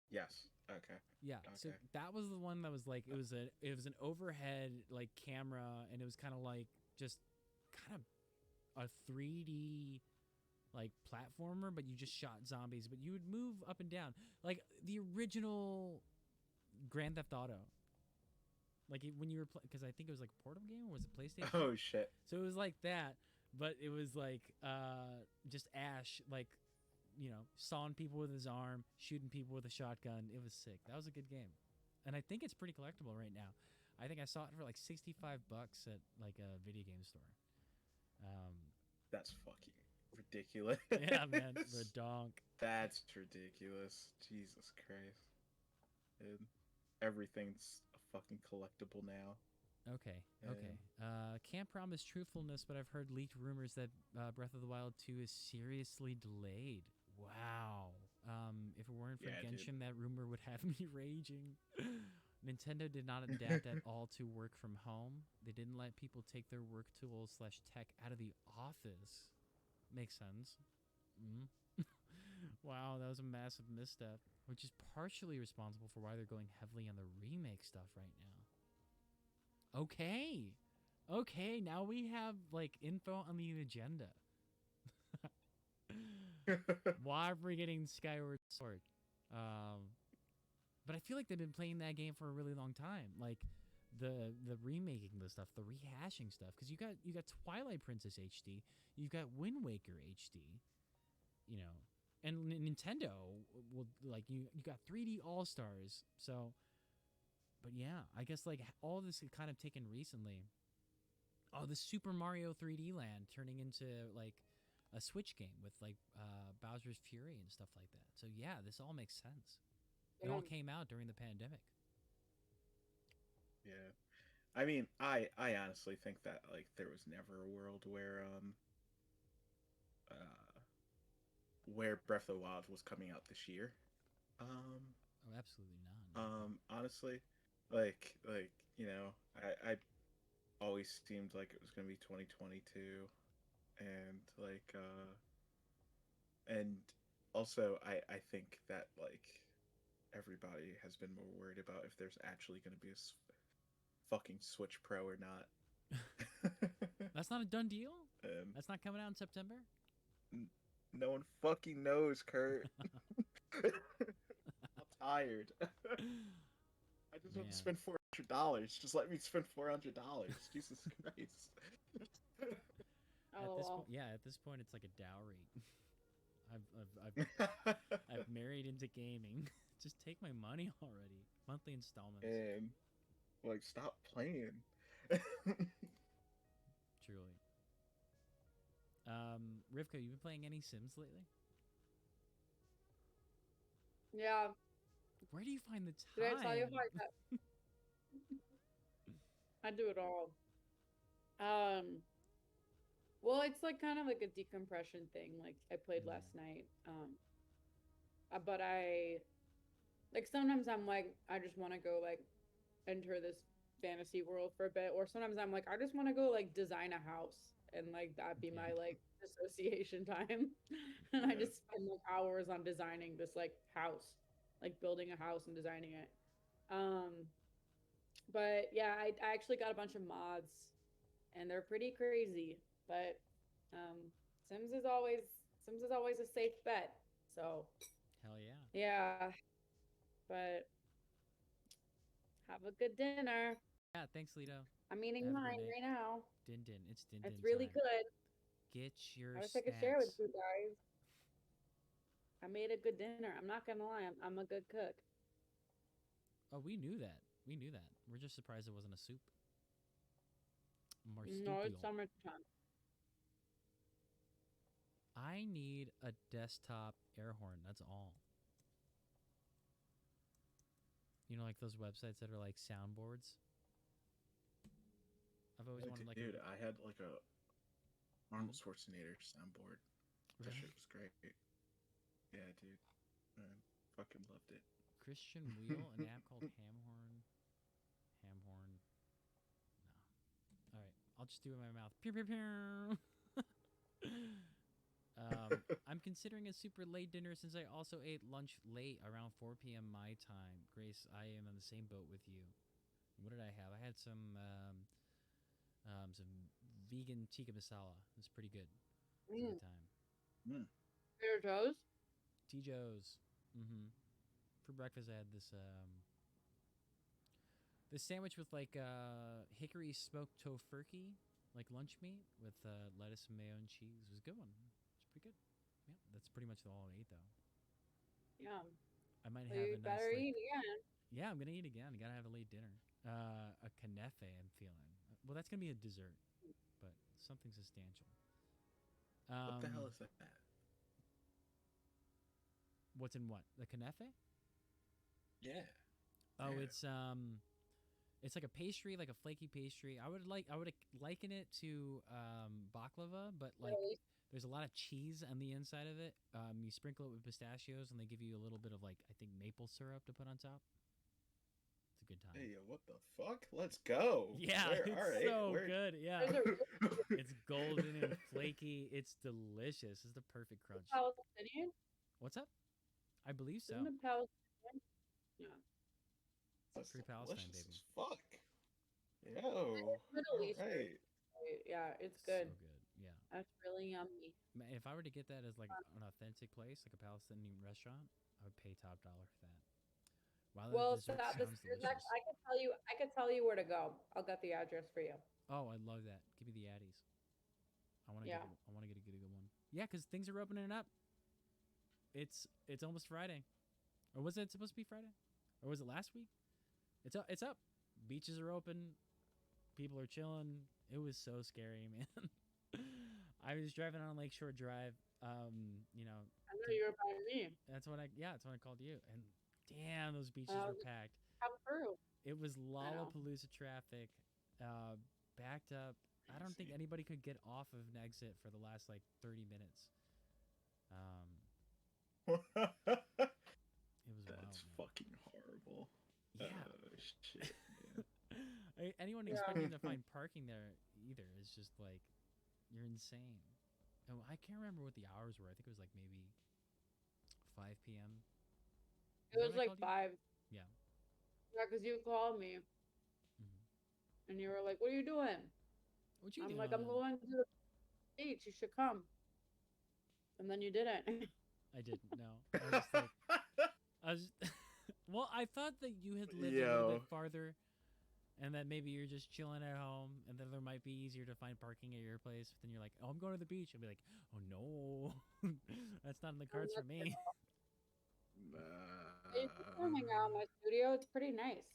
yes. Okay. Yeah, so Okay. that was the one that was like it was an overhead like camera, and it was kind of like just kind of a 3D like platformer, but you just shot zombies, but you would move up and down like the original Grand Theft Auto. Like when you were because I think it was like a portable game, or was it PlayStation? Oh shit. So it was like that, but it was like just Ash like sawing people with his arm, shooting people with a shotgun. It was sick. That was a good game, and I think it's pretty collectible right now. I think I saw it for like $65 at like a video game store. That's fucking ridiculous. Yeah, man, redonk. That's ridiculous. Jesus Christ. And everything's a fucking collectible now. Okay, okay. Can't promise truthfulness, but I've heard leaked rumors that Breath of the Wild 2 is seriously delayed. Wow. If it weren't for Yeah, dude. Genshin, that rumor would have me raging. Nintendo did not adapt at all to work from home. They didn't let people take their work tools / tech out of the office. Makes sense. Wow, that was a massive misstep, which is partially responsible for why they're going heavily on the remake stuff right now. Okay, now we have like info on the agenda. Why are we getting Skyward Sword? But I feel like they've been playing that game for a really long time. Like the remaking the stuff, the rehashing stuff. Because you got Twilight Princess HD, you've got Wind Waker HD, and Nintendo will like you got 3D All Stars. So, but yeah, I guess like all this is kind of taken recently. Oh, the Super Mario 3D Land turning into like a Switch game with like Bowser's Fury and stuff like that. So yeah, this all makes sense. It all came out during the pandemic. Yeah. I mean, I honestly think that like there was never a world where Breath of the Wild was coming out this year. Oh, absolutely not. Honestly, like I always seemed like it was gonna be 2022, and and also I think that like everybody has been more worried about if there's actually gonna be a fucking Switch Pro or not. That's not a done deal? That's not coming out in September? No one fucking knows, Kurt. I'm tired. I just want to spend $400. Just let me spend $400. Jesus Christ. At this point, it's like a dowry. I've married into gaming. Just take my money already. Monthly installments. And like, stop playing. Truly. Rivka, you been playing any Sims lately? Yeah. Where do you find the time? Did I tell you how I do it all. Well, it's like kind of like a decompression thing. Like I played last night. But I like sometimes I'm like I just want to go like enter this fantasy world for a bit, or sometimes I'm like I just want to go like design a house, and like that be my like dissociation time. And I just spend like hours on designing this like house, like building a house and designing it. But yeah, I actually got a bunch of mods, and they're pretty crazy. But Sims is always a safe bet. So hell yeah. Yeah. But have a good dinner. Yeah, thanks, Lito. I'm eating mine right now. Din. It's din. It's really time. good. Get your I wish snacks. I could share with you guys. I made a good dinner. I'm not gonna lie. I'm a good cook. Oh, we knew that. We knew that. We're just surprised it wasn't a soup. No, it's Marsupial. summertime. I need a desktop air horn. That's all. You know, like those websites that are like soundboards. I've always wanted like dude, I had like a Arnold Schwarzenegger soundboard. That Really? shit was great. Yeah, dude. I fucking loved it. Christian Wheel, an app called Hamhorn. Hamhorn. No. All right, I'll just do it in my mouth. Pew, pew, pew. I'm considering a super late dinner since I also ate lunch late around 4 p.m. my time. Grace, I am on the same boat with you. What did I have? I had some vegan tikka masala. It was pretty good. It was a good time. Your toes? T-Joe's. Mm-hmm. For breakfast, I had this sandwich with like hickory smoked tofurkey, like lunch meat with lettuce and mayo and cheese. It was a good one. It's pretty good. Yeah, that's pretty much all I ate though. Yeah. I might So have you a nice. better Like, eat again. yeah, I'm gonna eat again. I gotta have a late dinner. A knefe. I'm feeling. Well, that's gonna be a dessert, but something substantial. What the hell is that? What's in what? The knefe? Yeah. Oh, Yeah. it's like a pastry, like a flaky pastry. I would liken it to baklava, but like Really? there's a lot of cheese on the inside of it. You sprinkle it with pistachios, and they give you a little bit of like I think maple syrup to put on top. It's a good time. Hey, what the fuck? Let's go. Yeah, Where, it's all right, so where- good. Yeah, Those are it's golden and flaky. It's delicious. It's the perfect crunch. Palestinian? What's up? I believe so. Isn't it Palestinian? Yeah. That's Pre-Palestine, delicious baby. as fuck. Yo. Middle all Eastern. right. Yeah, it's good. So good. Yeah. That's really yummy. If I were to get that as like an authentic place, like a Palestinian restaurant, I would pay top dollar for that. Wow, that Well, dessert stop. sounds delicious. I could tell you where to go. I'll get the address for you. Oh, I love that. Give me the Addies. I want to Yeah. I want to get a good one. Yeah, because things are opening up. It's almost Friday, or was it supposed to be Friday, or was it last week? It's up. It's up. Beaches are open. People are chilling. It was so scary, man. I was driving on Lakeshore Drive. You know, I know you were by me. that's when I called you. And damn, those beaches were packed. Come through. It was know. Lollapalooza traffic, backed up. I don't think anybody could get off of an exit for the last like 30 minutes. It was wild. That's Man. fucking horrible. Yeah. Shit, man. Anyone expecting to find parking there either is just like, you're insane. Oh, I can't remember what the hours were. I think it was like maybe 5 p.m. It was like 5. Yeah. Yeah, because you called me Mhm. and you were like, "What are you doing?" What you I'm doing? like, "I'm going to the beach. You should come." And then you didn't. I didn't know. I was just like, I was. Well, I thought that you had lived a little bit farther, and that maybe you're just chilling at home, and then there might be easier to find parking at your place. But then you're like, "Oh, I'm going to the beach." I'll be like, "Oh no, that's not in the cards for me." If you come hang out in my studio, it's pretty nice.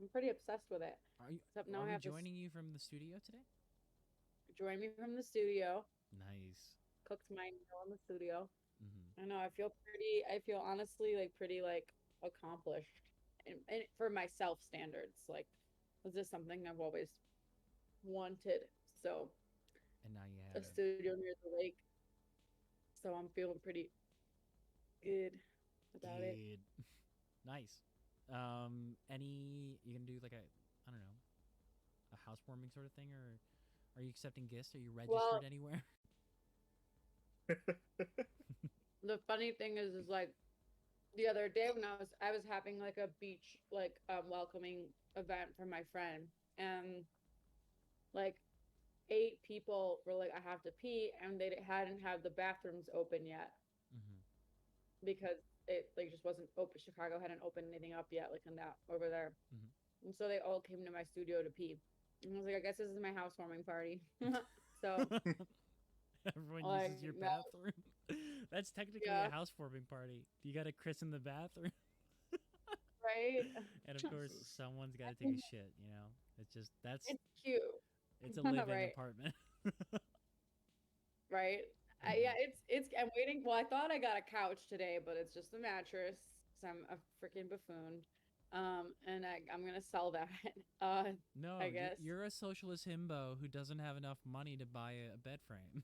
I'm pretty obsessed with it. Are you? Except now Are I we have joining you from the studio today? join me from the studio. Nice. Cooked my meal in the studio. Mm-hmm. I know. I feel honestly like pretty like accomplished, and for myself standards, like this is something I've always wanted. So And now you a have it. studio near the lake. So I'm feeling pretty good about it. Good. Nice. You gonna do like a, I don't know, a housewarming sort of thing, or are you accepting guests? Are you registered anywhere? The funny thing is like the other day when I was having like a beach like welcoming event for my friend, and like 8 people were like, "I have to pee," and they hadn't had the bathrooms open yet Mm-hmm. because it like just wasn't open. Chicago hadn't opened anything up yet, like in that over there. Mhm. And so they all came to my studio to pee. And I was like, I guess this is my housewarming party. So Everyone like, uses your no. bathroom. That's technically Yeah. a housewarming party. You got to christen the bathroom. Right? And of course, Jesus. someone's got to take a shit, you know? It's just, It's cute. it's a live in Right. apartment. Right? Yeah, it's. I'm waiting. Well, I thought I got a couch today, but it's just a mattress. 'Cause I'm a freaking buffoon. And I'm gonna sell that. No, I guess. you're a socialist himbo who doesn't have enough money to buy a bed frame.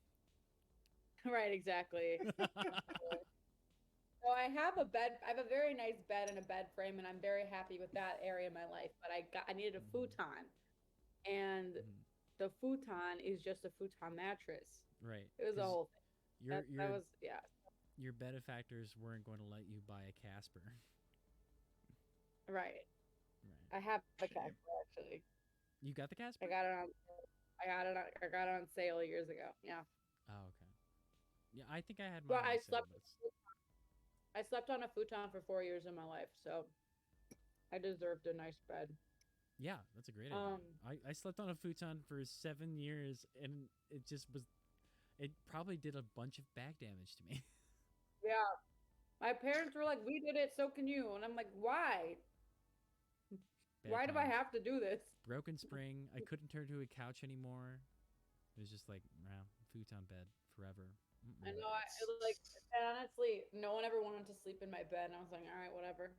Right, exactly. So I have a bed. I have a very nice bed and a bed frame, and I'm very happy with that area of my life. But I needed a futon, and Mhm. the futon is just a futon mattress. Right. It was a 'cause whole thing. Your, That your, was yeah. your benefactors weren't going to let you buy a Casper. Right. Right. I have a Shame. Casper actually. You got the Casper? I got it on. I got it on sale years ago. Yeah. Oh, okay. Yeah, I think I had Well, mine. I on sale, slept. but it's- I slept on a futon for 4 years of my life, so I deserved a nice bed. Yeah, that's a great idea. Um, I slept on a futon for 7 years, and it just was. It probably did a bunch of back damage to me. Yeah. My parents were like, "We did it, so can you?" And I'm like, "Why? Bad Why do I times. have to do this?" Broken spring. I couldn't turn to a couch anymore. It was just like, wow, futon bed forever. I Mm-mm. know. I like. And honestly, no one ever wanted to sleep in my bed, and I was like, "All right, whatever."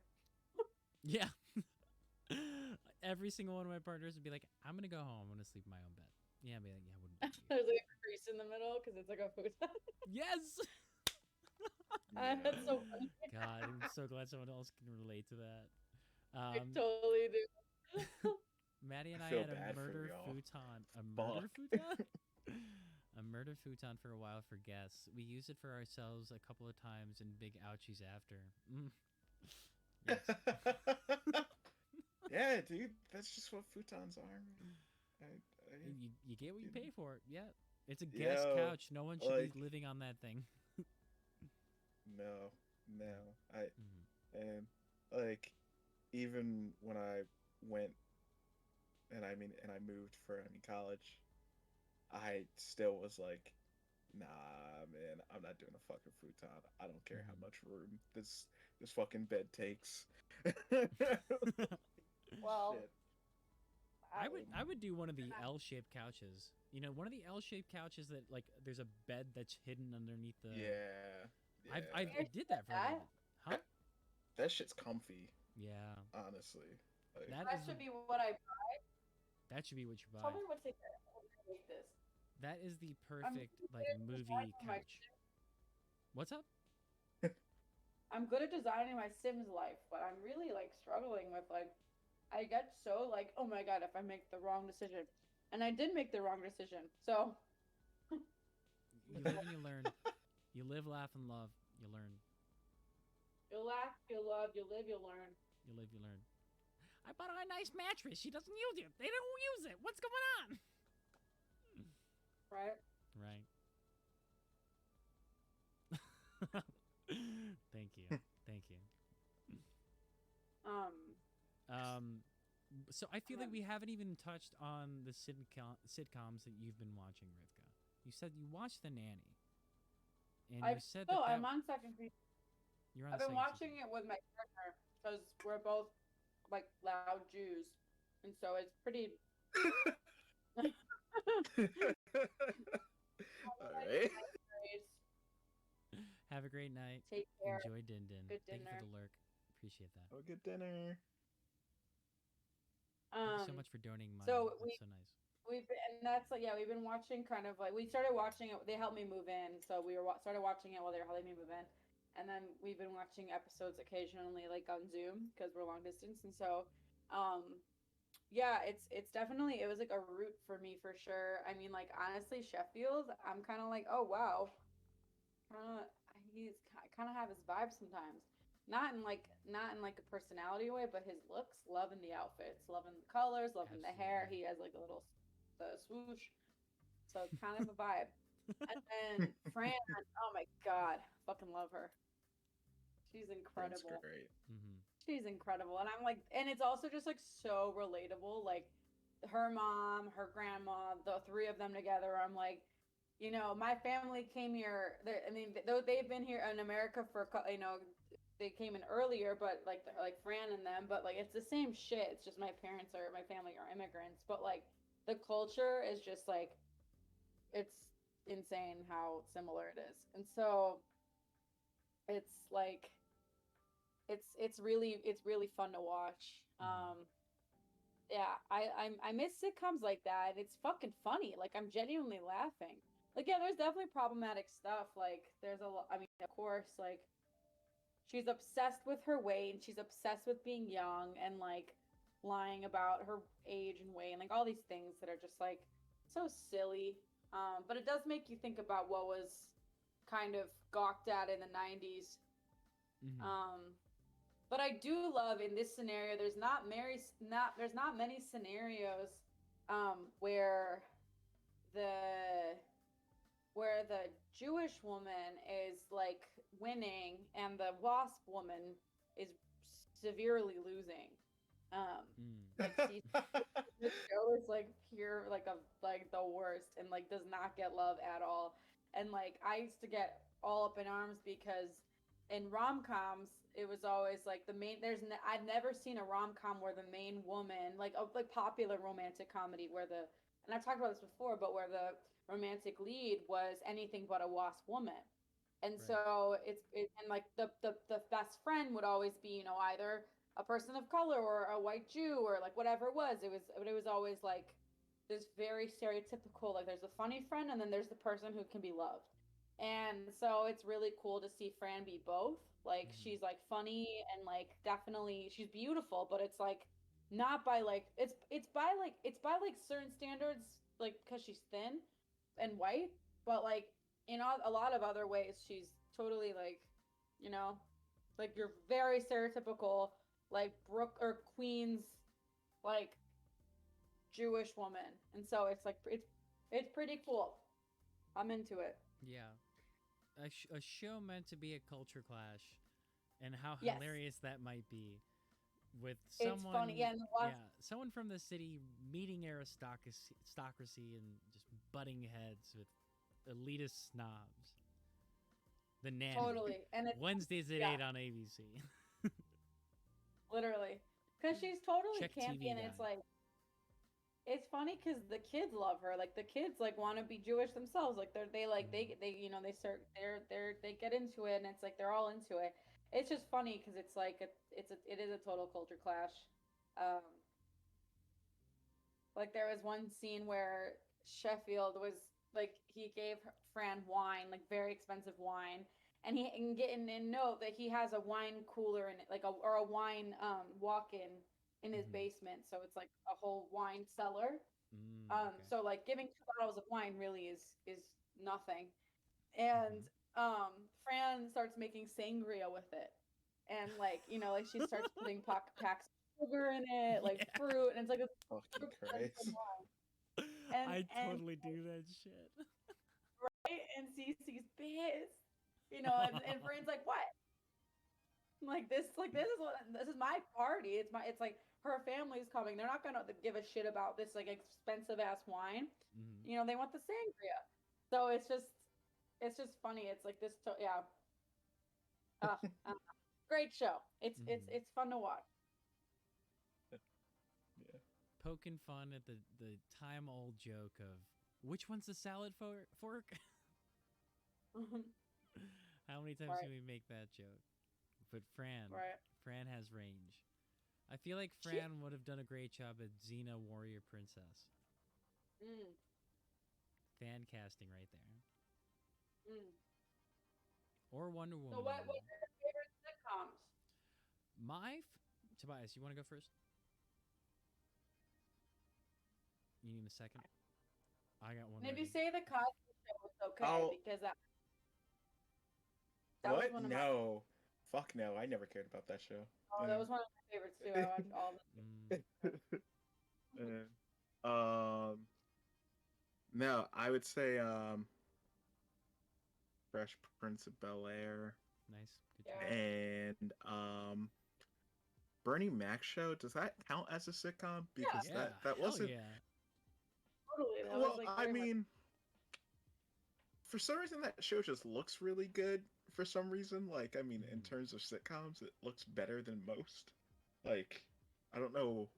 Yeah. Every single one of my partners would be like, I'm going to go home. I'm going to sleep in my own bed. Yeah, I'd be like, yeah, wouldn't be you. There's like a crease in the middle because it's like a futon. Yes. That's so funny. God, I'm so glad someone else can relate to that. I totally do. Maddie and I I feel had a bad for murder y'all. futon. A murder Fuck. futon? A murder futon for a while for guests. We used it for ourselves a couple of times and big ouchies after. Mm. Yes. Yeah, dude, that's just what futons are. You get what you pay for it. Yeah. It's a guest Yo, couch. No one should like- be living on that thing. No, Mhm. and like, even when I went, and I moved for college, I still was like, nah, man, I'm not doing a fucking futon. I don't care how Mhm. much room this fucking bed takes. Well, Shit. I would do one of the L-shaped couches. You know, one of the L-shaped couches that like there's a bed that's hidden underneath the. Yeah. I did that for a That? minute. Huh? That shit's comfy, Yeah. honestly. Like, That that is should the, be what I. that should be what you buy. Tell me what's in there. I'm gonna make this. That is the perfect like good at movie designing my couch. What's up? I'm good at designing my Sims life, but I'm really like struggling with like. I get so like, oh my god, if I make the wrong decision, and I did make the wrong decision, so You live and you learn. You live, laugh, and love. You learn. you laugh, you love, you live, you learn. You live, you learn. I bought her a nice mattress. She doesn't use it. They don't use it. What's going on? Right? Right. Thank you. Thank you. So I feel like we haven't even touched on the sitcoms that you've been watching, Rivka. You said you watched The Nanny, and you said that I'm on second season. you're on I've the been second watching season. it with my partner because we're both like loud Jews, and so it's pretty. all right. Have a great night. Take care. Enjoy Din Din. Good Thank you for dinner. the lurk. Appreciate that. Have a good dinner. Thank you so much for donating money. so That's so nice. We've been, and that's like we've been watching kind of like we started watching it. They helped me move in, so we started watching it while they were helping me move in, and then we've been watching episodes occasionally like on Zoom because we're long distance, and so, yeah, it's definitely it was like a route for me for sure. I mean, like honestly, Sheffield, I'm kind of like, oh wow, I kind of have his vibe sometimes. Not in like a personality way, but his looks, loving the outfits, loving the colors, loving the hair. Absolutely. He has like a little the swoosh. So it's kind of a vibe. And then Fran, oh my god, fucking love her. She's That's incredible. great. Mm-hmm. She's incredible. And I'm like, and it's also just like so relatable. Like her mom, her grandma, the three of them together. I'm like, you know, my family came here. I mean, though they've been here in America for, you know, they came in earlier, but like Fran and them, but like it's the same shit. It's just my parents or my family are immigrants, but like the culture is just like it's insane how similar it is, and so it's like it's really fun to watch. Yeah, I miss sitcoms like that. And it's fucking funny. Like I'm genuinely laughing. Like yeah, there's definitely problematic stuff. Like there's a lot. I mean, of course, like she's obsessed with her weight and she's obsessed with being young and like lying about her age and weight and like all these things that are just like so silly. But it does make you think about what was kind of gawked at in the 90s. Mm-hmm. But I do love in this scenario. There's not many scenarios where the the Jewish woman is like winning and the WASP woman is severely losing. Like the show is like pure like the worst and like does not get love at all. And like I used to get all up in arms because in rom-coms it was always like the main I've never seen a rom-com where the main woman like a like popular romantic comedy where the and I've talked about this before, but where the romantic lead was anything but a WASP woman. And Right. so and like the best friend would always be, you know, either a person of color or a white Jew or like whatever it was. It was always like this very stereotypical, like there's a funny friend and then there's the person who can be loved. And so it's really cool to see Fran be both. Like Mm-hmm. she's like funny and like definitely she's beautiful, but it's like not by like it's by like certain standards, like because she's thin and white, but like in a lot of other ways she's totally like, you know, like you're very stereotypical like Brooke or Queens like Jewish woman. And so it's like it's pretty cool. I'm into it. Yeah. A show meant to be a culture clash, and how Yes. hilarious that might be with It's someone, funny. Yeah, and someone from the city meeting aristocracy and just butting heads with elitist snobs. The Nanny. totally. And it's Wednesdays at yeah. 8 on ABC. Literally. Because she's totally Check campy TV and it's Guide. like it's funny because the kids love her. Like the kids like want to be Jewish themselves. Like they like they you know they start they get into it and it's like they're all into it. It's just funny because it's like it is a total culture clash. Um, like there was one scene where Sheffield was like he gave Fran wine, like very expensive wine, and he can get in and note that he has a wine cooler in it, like a wine walk-in in his Mhm. basement. So it's like a whole wine cellar. Okay. So like giving 2 bottles of wine really is nothing. And Mhm. Fran starts making sangria with it, and like you know like she starts putting packs of sugar in it, like Yeah. fruit, and it's like a Fucking super expensive Christ. wine. And I and totally do that shit. and Cece's pissed, you know, and Fran's like, what? Like this is what this is my party. It's like her family's coming. They're not gonna give a shit about this like expensive ass wine. Mhm. You know, they want the sangria. So it's just funny. It's like this yeah. Uh, uh, great show. Mhm. It's fun to watch. Yeah. Poking fun at the time old joke of which one's the salad fork? How many times Right, can we make that joke? But right. Fran has range. I feel like She Fran would have done a great job at Xena Warrior Princess. mm, Fan casting right there. mm. Or Wonder So Woman what even. are your favorite sitcoms? Tobias, you want to go first? You need a second? I got one And if you ready. say the Cosby Show, it's okay Oh, because that was what? one of my No. Fuck no. I never cared about that show. that was one of my favorites too. I watched all of Mm, no, I would say Fresh Prince of Bel-Air nice. Good Yeah. choice. and Bernie Mac show. Does that count as a sitcom? Yeah, Because Yeah, that hell wasn't. yeah. totally. That was Well, like I very much mean, for some reason that show just looks really good. For some reason, like I mean, in terms of sitcoms, it looks better than most. Like, I don't know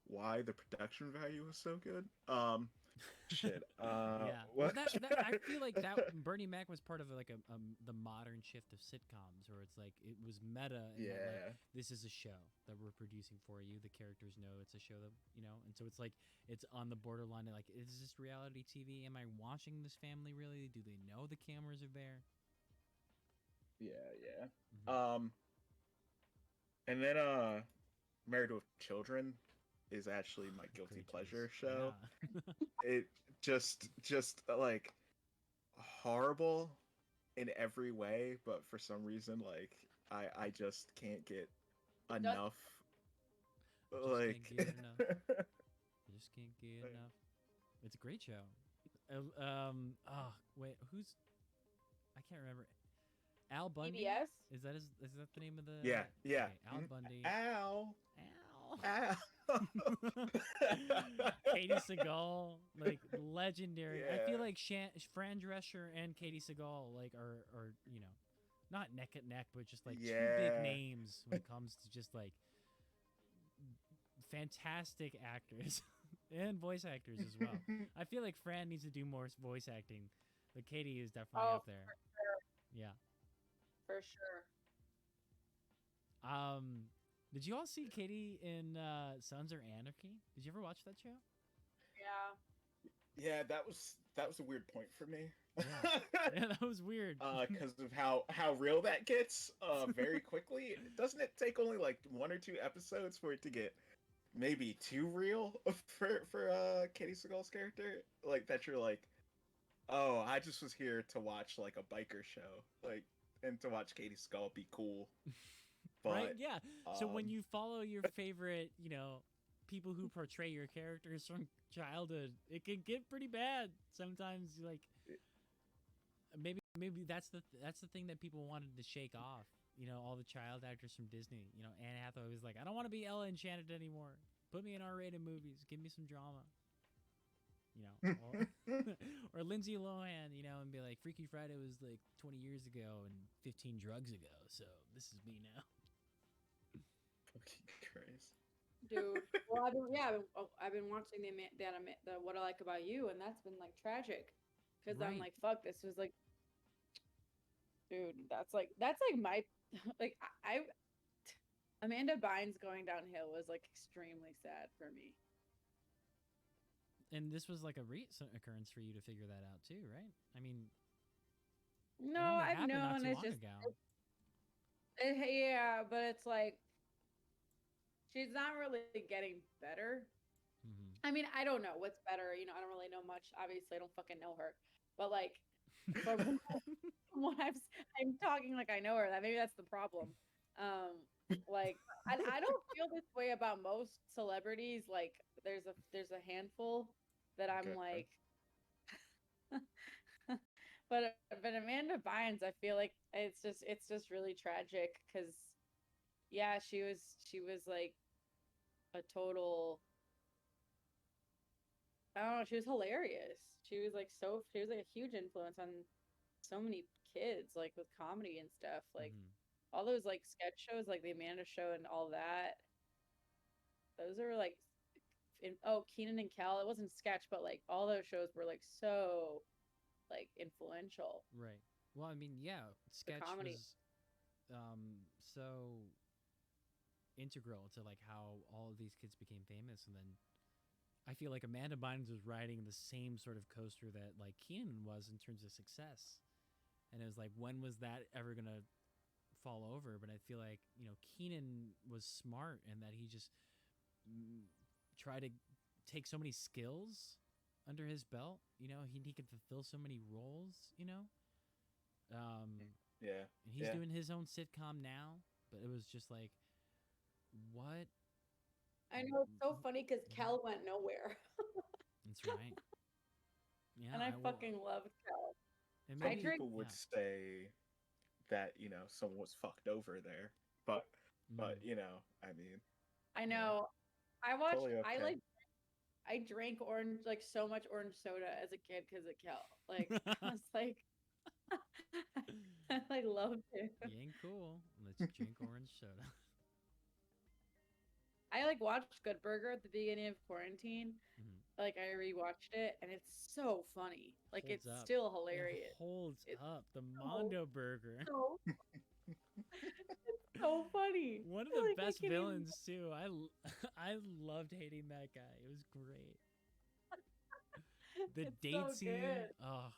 why the production value was so good. Shit. Yeah. Well, that I feel like that Bernie Mac was part of like the modern shift of sitcoms, where it's like it was meta, and that, like, Yeah. this is a show that we're producing for you. The characters know it's a show that and so it's like it's on the borderline of like, is this reality TV? Am I watching this family really? Do they know the cameras are there? Yeah. Mhm. And then Married with Children is actually my guilty Great pleasure choice. show. Yeah. It just like horrible in every way, but for some reason, like I just can't get Does enough. I just can't Like, get enough. I just can't get enough. It's a great show. Oh wait, who's? I can't remember. Al Bundy? PBS? Is that the name of the? yeah. Okay, Al Mhm. Bundy. Ow. Al. Ow. Katie Seagal, like legendary. I feel Yeah. like Fran Drescher and Katie Seagal like are not neck and neck, but just like two big Yeah. names when it comes to just like fantastic actors and voice actors as well. I feel like Fran needs to do more voice acting, but Katie is definitely Oh, up there. Yeah. for sure. Did you all see Katie in Sons of Anarchy? Did you ever watch that show? Yeah. Yeah, that was a weird point for me. Yeah. Yeah, that was weird. Because of how real that gets very quickly. Doesn't it take only like 1 or 2 episodes for it to get maybe too real for Katie Seagal's character? Like that you're like, oh, I just was here to watch like a biker show, like, and to watch Katie Seagal be cool. But Right? Yeah. So when um, you follow your favorite, people who portray your characters from childhood, it can get pretty bad. Sometimes like maybe that's the thing that people wanted to shake off. All the child actors from Disney. Anne Hathaway was like, I don't want to be Ella Enchanted anymore. Put me in R-rated movies. Give me some drama. Or or Lindsay Lohan, and be like, Freaky Friday was like 20 years ago and 15 drugs ago, so this is me now. fucking Christ. Dude. Well, I've been watching the What I Like About You, and that's been like tragic, because I'm Right. like, fuck, this was like, dude, that's like my like I Amanda Bynes going downhill was like extremely sad for me. And this was like a recent occurrence for you to figure that out too, right? I mean, it No, only I've happened not known too it's long just ago. yeah, but it's like she's not really getting better. Mm-hmm. I mean, I don't know what's better. I don't really know much. Obviously, I don't fucking know her. But like, from what I'm talking like I know her. That maybe that's the problem. Like I don't feel this way about most celebrities. Like there's a handful that I'm Okay. like, but Amanda Bynes, I feel like it's just really tragic because yeah, she was like a total. I don't know. She was hilarious. She was like a huge influence on so many kids, like with comedy and stuff. Like Mm-hmm. all those like sketch shows, like the Amanda Show and all that. Those are like, Keenan and Kel. It wasn't sketch, but like all those shows were like so like influential. Right. Well, I mean, yeah, The sketch comedy. was so integral to like how all of these kids became famous, and then I feel like Amanda Bynes was riding the same sort of coaster that like Keenan was in terms of success. And it was like, when was that ever gonna fall over? But I feel like Keenan was smart in that he just tried to take so many skills under his belt. He could fulfill so many roles. Yeah. And he's Yeah. doing his own sitcom now, but it was just like, what? I know it's so funny because Kel went nowhere, That's right. Yeah, and I will. fucking loved Kel. And Some I maybe, drink. people would yeah. say that someone was fucked over there, but Mm. I mean, I yeah, know. I watched. totally okay. I drank orange like so much orange soda as a kid because of Kel. Like I was like, I loved it. You ain't cool. Let's drink orange soda. I like watched Good Burger at the beginning of quarantine. Mhm. Like I rewatched it, and it's so funny. Like Holds it's up. still It hilarious. holds It's up. The so Mondo Burger. so so funny. One of the Like, I best can't even- villains too. I loved hating that guy. It was great. The It's date so scene. good. Oh,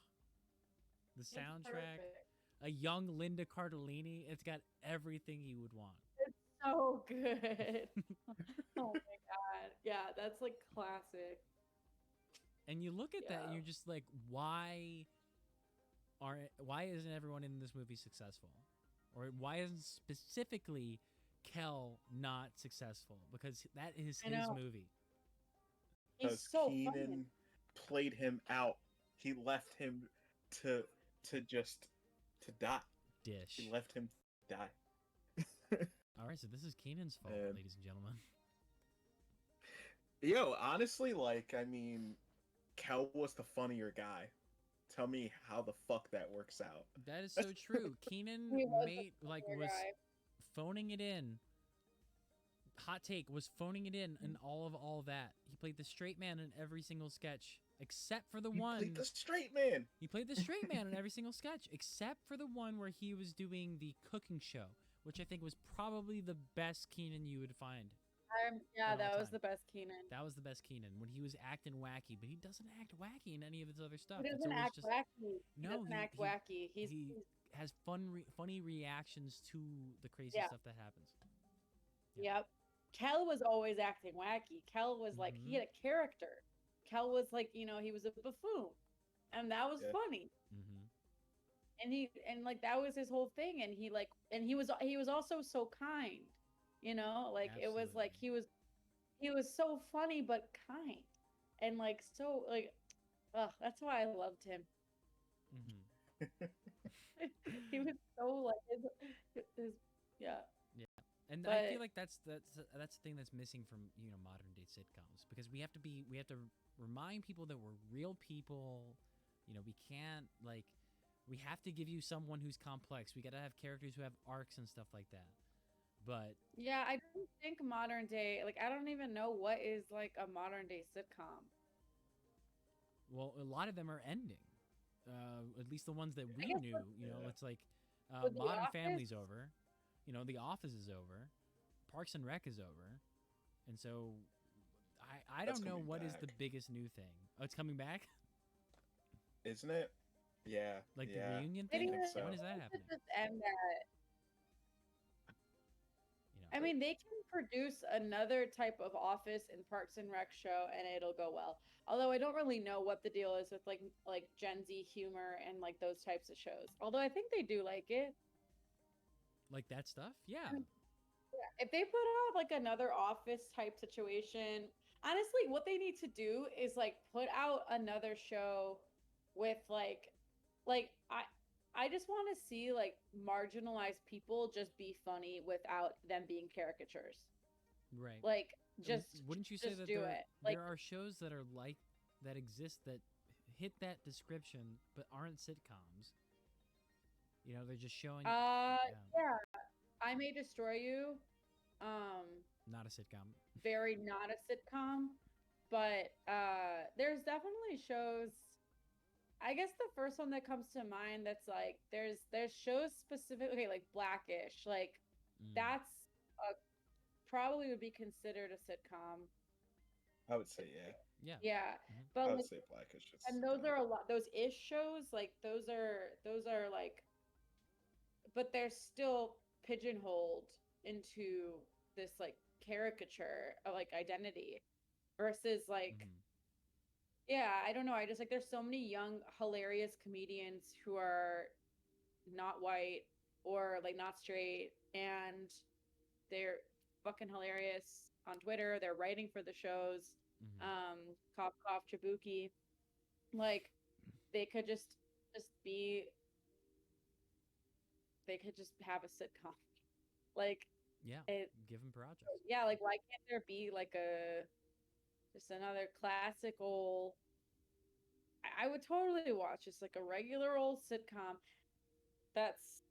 the It's soundtrack. perfect. A young Linda Cardellini. It's got everything you would want. So good. Oh my god. Yeah, that's like classic. And you look at that and Yeah. you're just like, why isn't everyone in this movie successful? Or why isn't specifically Kel not successful? Because that is I his know. movie. He's Because so Keenan funny. played him out. He left him to just to die. Dish. He left him to die. All right, so this is Keenan's fault, Man. ladies and gentlemen. Yo, honestly, like, I mean, Kel was the funnier guy. Tell me how the fuck that works out. That is so true. Keenan He was made the like funnier was guy. phoning it in. Hot take was phoning it in all of that. He played the straight man in every single sketch except for the He one. played the straight man. He played the straight man in every single sketch except for the one where he was doing the cooking show, which I think was probably the best Keenan you would find. Yeah, in all that was time. the best Keenan. That was the best Keenan when he was acting wacky, but he doesn't act wacky in any of his other stuff. He It's doesn't always act just wacky. He No, doesn't he- act he- wacky. He's has funny reactions to the crazy Yeah. stuff that happens. Yeah. Yep. Kel was always acting wacky. Kel was like he Mhm. had a character. Kel was like, he was a buffoon. And that was Yeah. funny. Mm-hmm. And like that was his whole thing. And he was also so kind. Like it was like he was so funny but kind. And like so like that's why I loved him. Mm-hmm. He was so like his yeah. And I feel But- like that's the thing that's missing from modern day sitcoms, because we have to remind people that we're real people. We can't we have to give you someone who's complex. We got to have characters who have arcs and stuff like that. But Yeah, I don't think modern day, like, I don't even know what is like a modern day sitcom. well, a lot of them are ending. At least the ones that we guess knew. that's true. It's like With The Modern Family's Office? over. The Office is over. Parks and Rec is over. And so I That's don't know coming what is the back. biggest new thing. Oh, it's coming back? Isn't it? Yeah. Like yeah. the reunion They thing? didn't so. When is that have to happening? just end that. I mean, they can produce another type of Office and Parks and Rec show, and it'll go well. Although I don't really know what the deal is with like Gen Z humor and like those types of shows. Although I think they do like it. Like that stuff? Yeah. If they put out like another Office type situation, honestly, what they need to do is like put out another show with I just want to see like marginalized people just be funny without them being caricatures. Right. Like And just wouldn't you say just that do there, it. Like there are shows that are like that exist that hit that description but aren't sitcoms? They're just showing yeah, I May Destroy You. not a sitcom. Very not a sitcom, but there's definitely shows. I guess the first one that comes to mind that's like there's shows specifically like Blackish, like Mm. that's probably would be considered a sitcom. I would say yeah. Yeah. Yeah, Mhm. but I like, would say Blackish. is and those kinda- are a lot. Those ish shows, like those are like, but they're still pigeonholed into this like caricature of like identity versus like. Mhm. Yeah, I don't know. I just like there's so many young, hilarious comedians who are not white or like not straight, and they're fucking hilarious on Twitter. They're writing for the shows. Mhm. Cough Cough Jabuki. Like they could just be. They could just have a sitcom. Like Yeah. it. Give them projects. Yeah, like why can't there be like just another classical I would totally watch just like a regular old sitcom. That's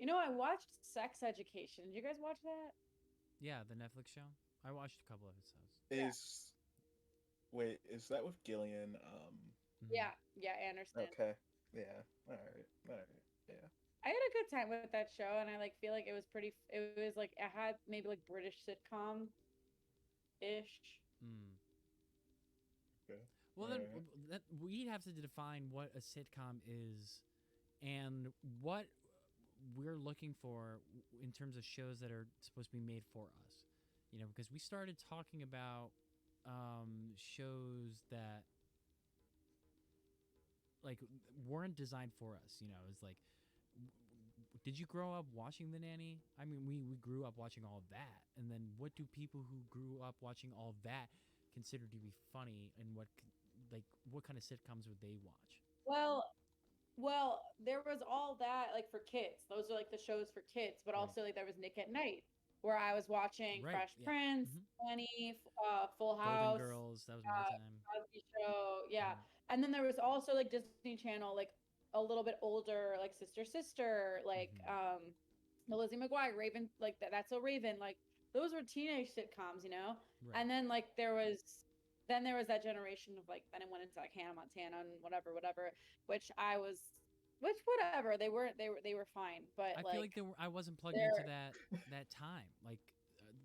I watched Sex Education. Did you guys watch that? Yeah, the Netflix show. I watched a couple episodes. Yeah. Is that with Gillian? Yeah, Anderson. Okay. Yeah. All right. Yeah. I had a good time with that show, and I like feel like it was pretty. It was like it had maybe like British sitcom ish. Mm. Okay. Well, then we'd have to define what a sitcom is, and what we're looking for in terms of shows that are supposed to be made for us. Because we started talking about shows that like weren't designed for us. It's like, did you grow up watching The Nanny? I mean, we grew up watching all of that, and then what do people who grew up watching all of that consider to be funny, and what kind of sitcoms would they watch? Well, there was all that like for kids. Those are like the shows for kids, but also like there was Nick at Night, where I was watching Fresh Prince, Funny, Full House, Golden Girls. That was my time. Cosby Show, yeah. And then there was also like Disney Channel, like a little bit older, like Sister, like the Lizzie McGuire, Raven, like That's So Raven, like those were teenage sitcoms, Right. And then like there was that generation of like then it went into like Hannah Montana and whatever, which whatever they were fine, but I feel like I wasn't plugged into that time. Like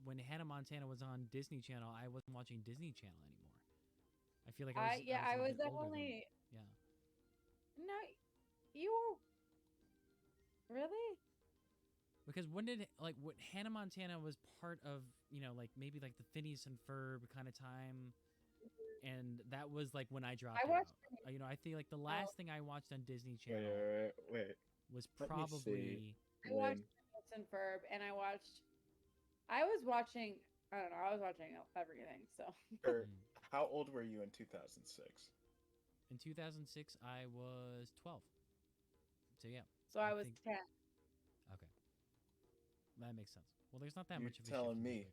when Hannah Montana was on Disney Channel, I wasn't watching Disney Channel anymore. I feel like I was definitely No, you were really. Because when did what Hannah Montana was part of, like maybe like the Phineas and Ferb kind of time, and that was like when I dropped out. I think like the last thing I watched on Disney Channel Wait. was probably I watched Phineas and Ferb, and I was watching everything. So. How old were you in 2006? In 2006, I was 12. So yeah. So I was 10. Okay. That makes sense. Well, there's not that much of a telling me.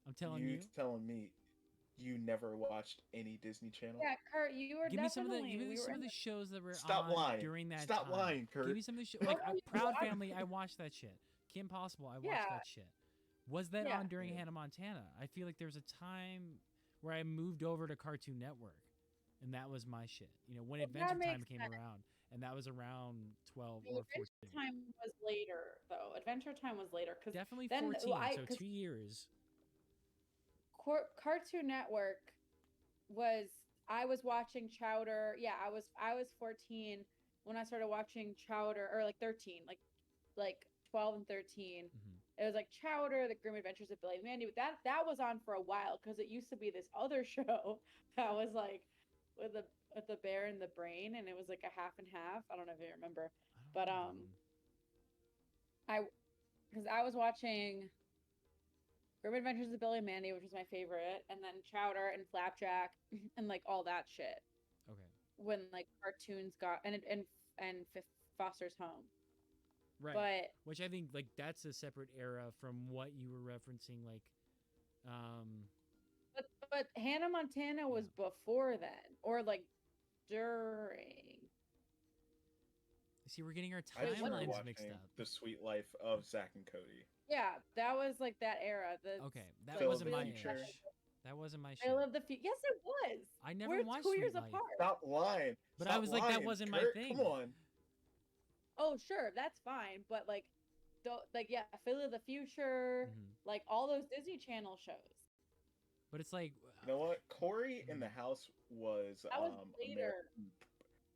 I'm telling you. Telling me you never watched any Disney Channel? Yeah, Kurt, you were give me definitely... Give me some of the shows that were Stop on lying. during that Stop time. lying, Kurt. Give me some of the shows. Like Proud Family, I watched that shit. Kim Possible, I watched that shit. Was that on during Hannah Montana? I feel like there was a time where I moved over to Cartoon Network, and that was my shit. When Adventure Time came around, and that was around 12 or 14. Adventure Time was later, though. Adventure Time was later. Definitely then, 14, so 2 years. Cartoon Network I was watching Chowder. Yeah, I was 14 when I started watching Chowder, or like 13, like 12 and 13. It was like Chowder, The Grim Adventures of Billy and Mandy. But that was on for a while because it used to be this other show that was like with the bear and the brain, and it was like a half and half. I don't know if you remember, but because I was watching Grim Adventures of Billy and Mandy, which was my favorite, and then Chowder and Flapjack and like all that shit. Okay. When like cartoons got and Foster's Home. Right. But which I think like that's a separate era from what you were referencing, like But Hannah Montana was before then, or like during. See, we're getting our timelines mixed up. The Sweet Life of Zack and Cody. Yeah, that was like that era. That wasn't my age. That wasn't my shit. I love the Yes, it was. I never We're watched 2 Sweet years Life. apart. Stop lying. But I was like, that wasn't my thing. Come on. Oh, sure, that's fine. But like, Philly of the Future, like all those Disney Channel shows. But it's like, you know what? Corey in the House was later.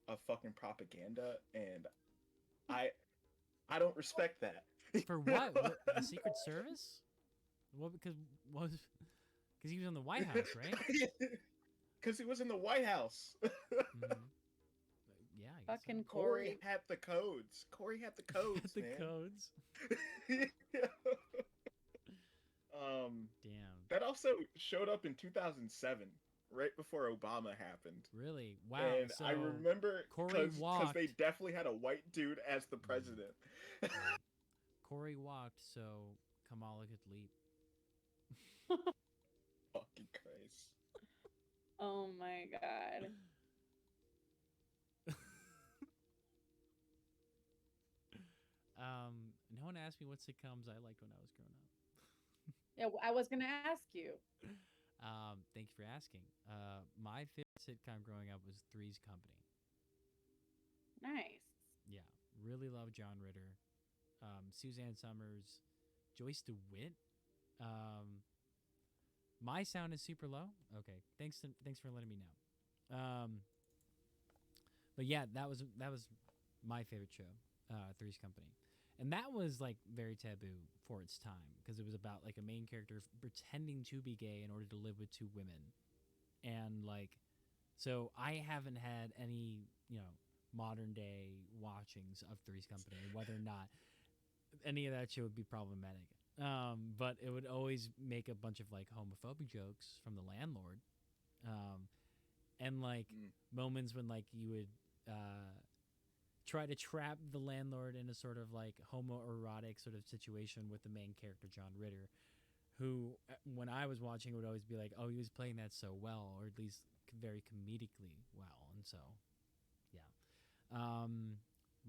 A fucking propaganda, and I don't respect that. For what? The Secret Service? Well, because he was in the White House, right? Because he was in the White House. Yeah, I guess fucking so. Corey had the codes. Corey had the codes. The man. codes. Damn. That also showed up in 2007, right before Obama happened. Really? Wow. And so I remember because they definitely had a white dude as the president. Corey walked, so Kamala could leap. Fucking Christ. Oh my god. ask me what sitcoms I liked when I was growing up. Yeah, I was gonna ask you. Thank you for asking. My favorite sitcom growing up was Three's Company. Nice. Yeah, really love John Ritter, Suzanne Summers, Joyce DeWitt. Um, my sound is super low. Okay, thanks for letting me know. But yeah, that was my favorite show, Three's Company, and that was like very taboo for its time because it was about like a main character pretending to be gay in order to live with two women, and like, so I haven't had any modern day watchings of Three's Company, and whether or not any of that shit would be problematic. But it would always make a bunch of like homophobic jokes from the landlord, and like moments when like you would try to trap the landlord in a sort of like homoerotic sort of situation with the main character John Ritter, who when I was watching would always be like, oh, he was playing that so well, or at least very comedically well, and so yeah.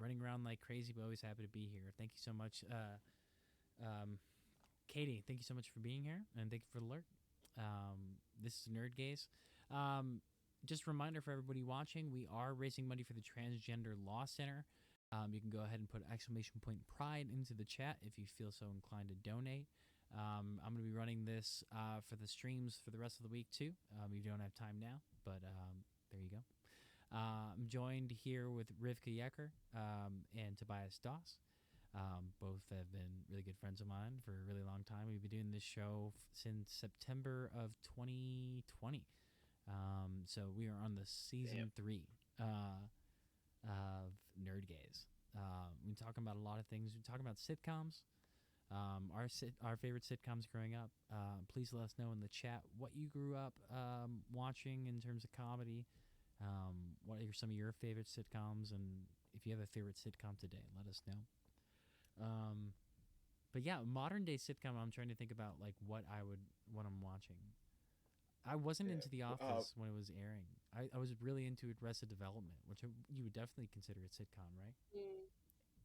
Running around like crazy, but always happy to be here. Thank you so much, Katie. Thank you so much for being here, and thank you for the alert. This is Nerd Gaze. Just a reminder for everybody watching, we are raising money for the Transgender Law Center. You can go ahead and put !pride into the chat if you feel so inclined to donate. I'm going to be running this for the streams for the rest of the week too. You don't have time now, but there you go. I'm joined here with Rivka Yecker and Tobias Doss. Both have been really good friends of mine for a really long time. We've been doing this show since September of 2020. So we are on the season 3 of Nerd Gaze. We're talking about a lot of things. We're talking about sitcoms, our favorite sitcoms growing up. Please let us know in the chat what you grew up watching in terms of comedy. What are some of your favorite sitcoms, and if you have a favorite sitcom today, let us know. But yeah, modern day sitcom. I'm trying to think about like what I'm watching. I wasn't into The Office when it was airing. I was really into Arrested Development, which you would definitely consider a sitcom, right?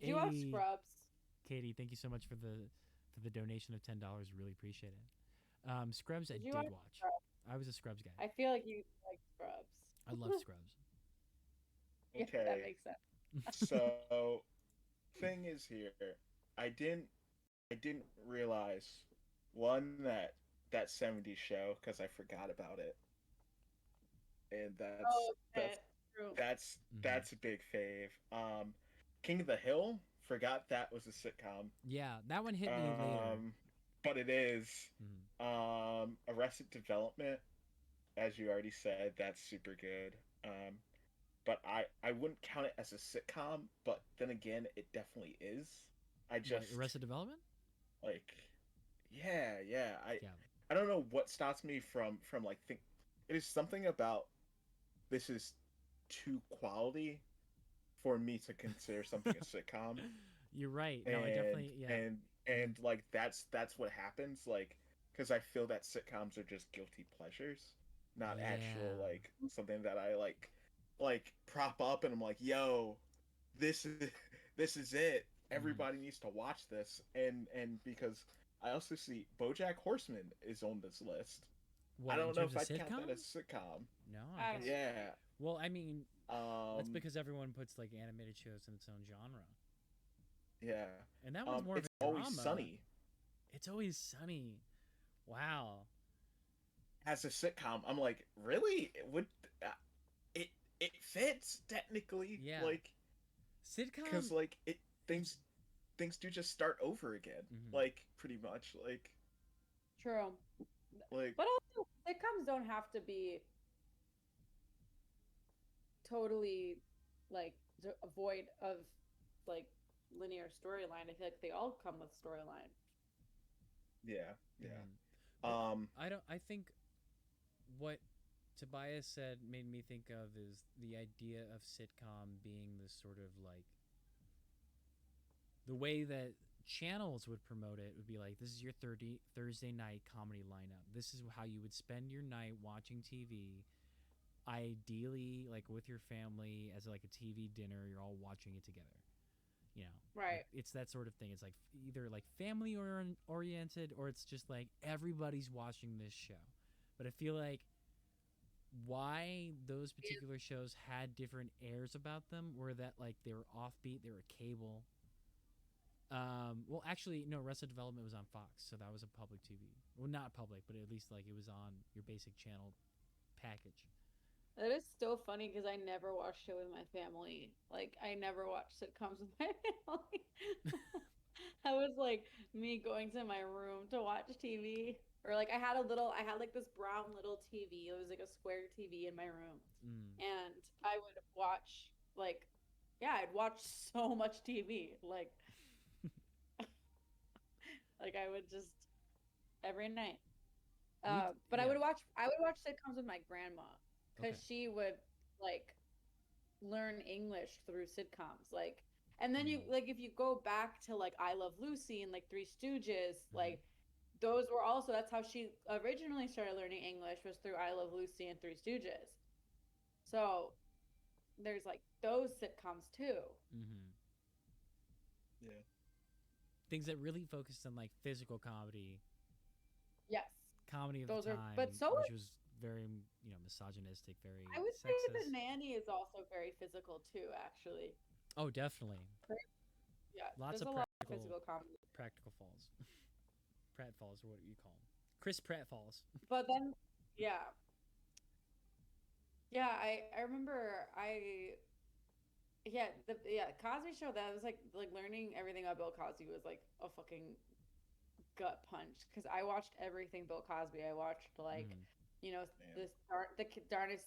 Do you watch Scrubs? Katie, thank you so much for the donation of $10. Really appreciate it. Scrubs, I did watch. I was a Scrubs guy. I feel like you like Scrubs. I love Scrubs. Okay, yeah, that makes sense. So, thing is here, I didn't realize one that 70s show because I forgot about it, and that's a big fave. King of the Hill, forgot that was a sitcom. Yeah, that one hit me later. But it is. Arrested Development, as you already said, that's super good. But I wouldn't count it as a sitcom, but then again, it definitely is. Arrested Development? Like, yeah. I don't know what stops me from like think. It is something about this is too quality for me to consider something a sitcom. You're right. No, I definitely and like that's what happens, like, because I feel that sitcoms are just guilty pleasures, not actual like something that I like prop up and I'm like, yo, this is it. Everybody needs to watch this, and because I also see BoJack Horseman is on this list. What, I don't know if I'd sitcom? count that as a sitcom. No, yeah. Well, I mean, that's because everyone puts like animated shows in its own genre. Yeah, and that was more of a drama. Always Sunny. It's Always Sunny. Wow. As a sitcom, I'm like, really? It fits technically. Yeah. Like, sitcom, because like things do just start over again. Like, pretty much. Like, true. Like, but also sitcoms don't have to be totally like void of like linear storyline. I feel like they all come with storyline. Yeah. I think what Tobias said made me think of is the idea of sitcom being this sort of like the way that channels would promote it would be like, this is your Thursday night comedy lineup. This is how you would spend your night watching TV. Ideally, like with your family as like a TV dinner, you're all watching it together. You know, Right. it's that sort of thing. It's like either like family oriented, or it's just like everybody's watching this show. But I feel like why those particular shows had different airs about them were that like they were offbeat, they were cable. Well, actually, no. Arrested Development was on Fox, so that was a public TV. Well, not public, but at least like it was on your basic channel package. That is so funny because I never watched it with my family. Like, I never watched sitcoms with my family. I was like me going to my room to watch TV. Or like I had like this brown little TV. It was like a square TV in my room. Mm. And I would watch like yeah, I'd watch so much TV. Like I would just every night. But yeah. I would watch sitcoms with my grandma because Okay. she would like learn English through sitcoms. Like, and then you like if you go back to like I Love Lucy and like Three Stooges, like those were also that's how she originally started learning English was through I Love Lucy and Three Stooges. So there's like those sitcoms too. Mm-hmm. Yeah. Things that really focused on like physical comedy, Yes. comedy of Those the are- time, but so which was very misogynistic, very I would say sexist. The Nanny is also very physical too, actually. Oh, definitely. Yeah. Lots there's of a lot of physical comedy. practical falls. Pratt falls, or what do you call them? Chris Pratt falls. But then yeah. Yeah, I remember Cosby Show, that was like learning everything about Bill Cosby was like a fucking gut punch because I watched everything Bill Cosby. I watched like you know Damn. the darnest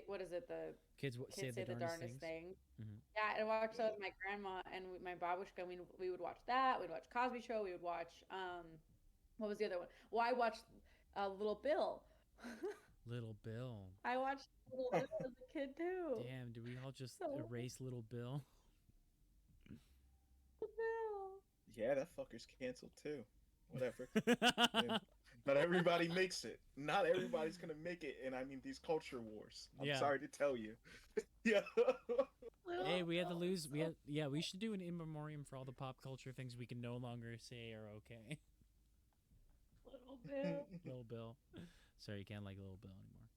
what is it, the Kids say kids the say the darndest darndest things. thing. Yeah, I watched that with my grandma and my babushka. We would watch that. We'd watch Cosby Show. We would watch what was the other one? Well, I watched Little Bill. Little Bill. I watched Little Bill as a kid too. Damn, do we all just So- erase Little Bill? Little Bill. Yeah, that fucker's canceled too. Whatever. Not everybody makes it. Not everybody's gonna make it, and I mean these culture wars. I'm Yeah. sorry to tell you. Yeah. Little Hey, we had to Bill. lose. We should do an in memoriam for all the pop culture things we can no longer say are okay. Little Bill. Little Bill. Sorry, you can't like Little Bill anymore.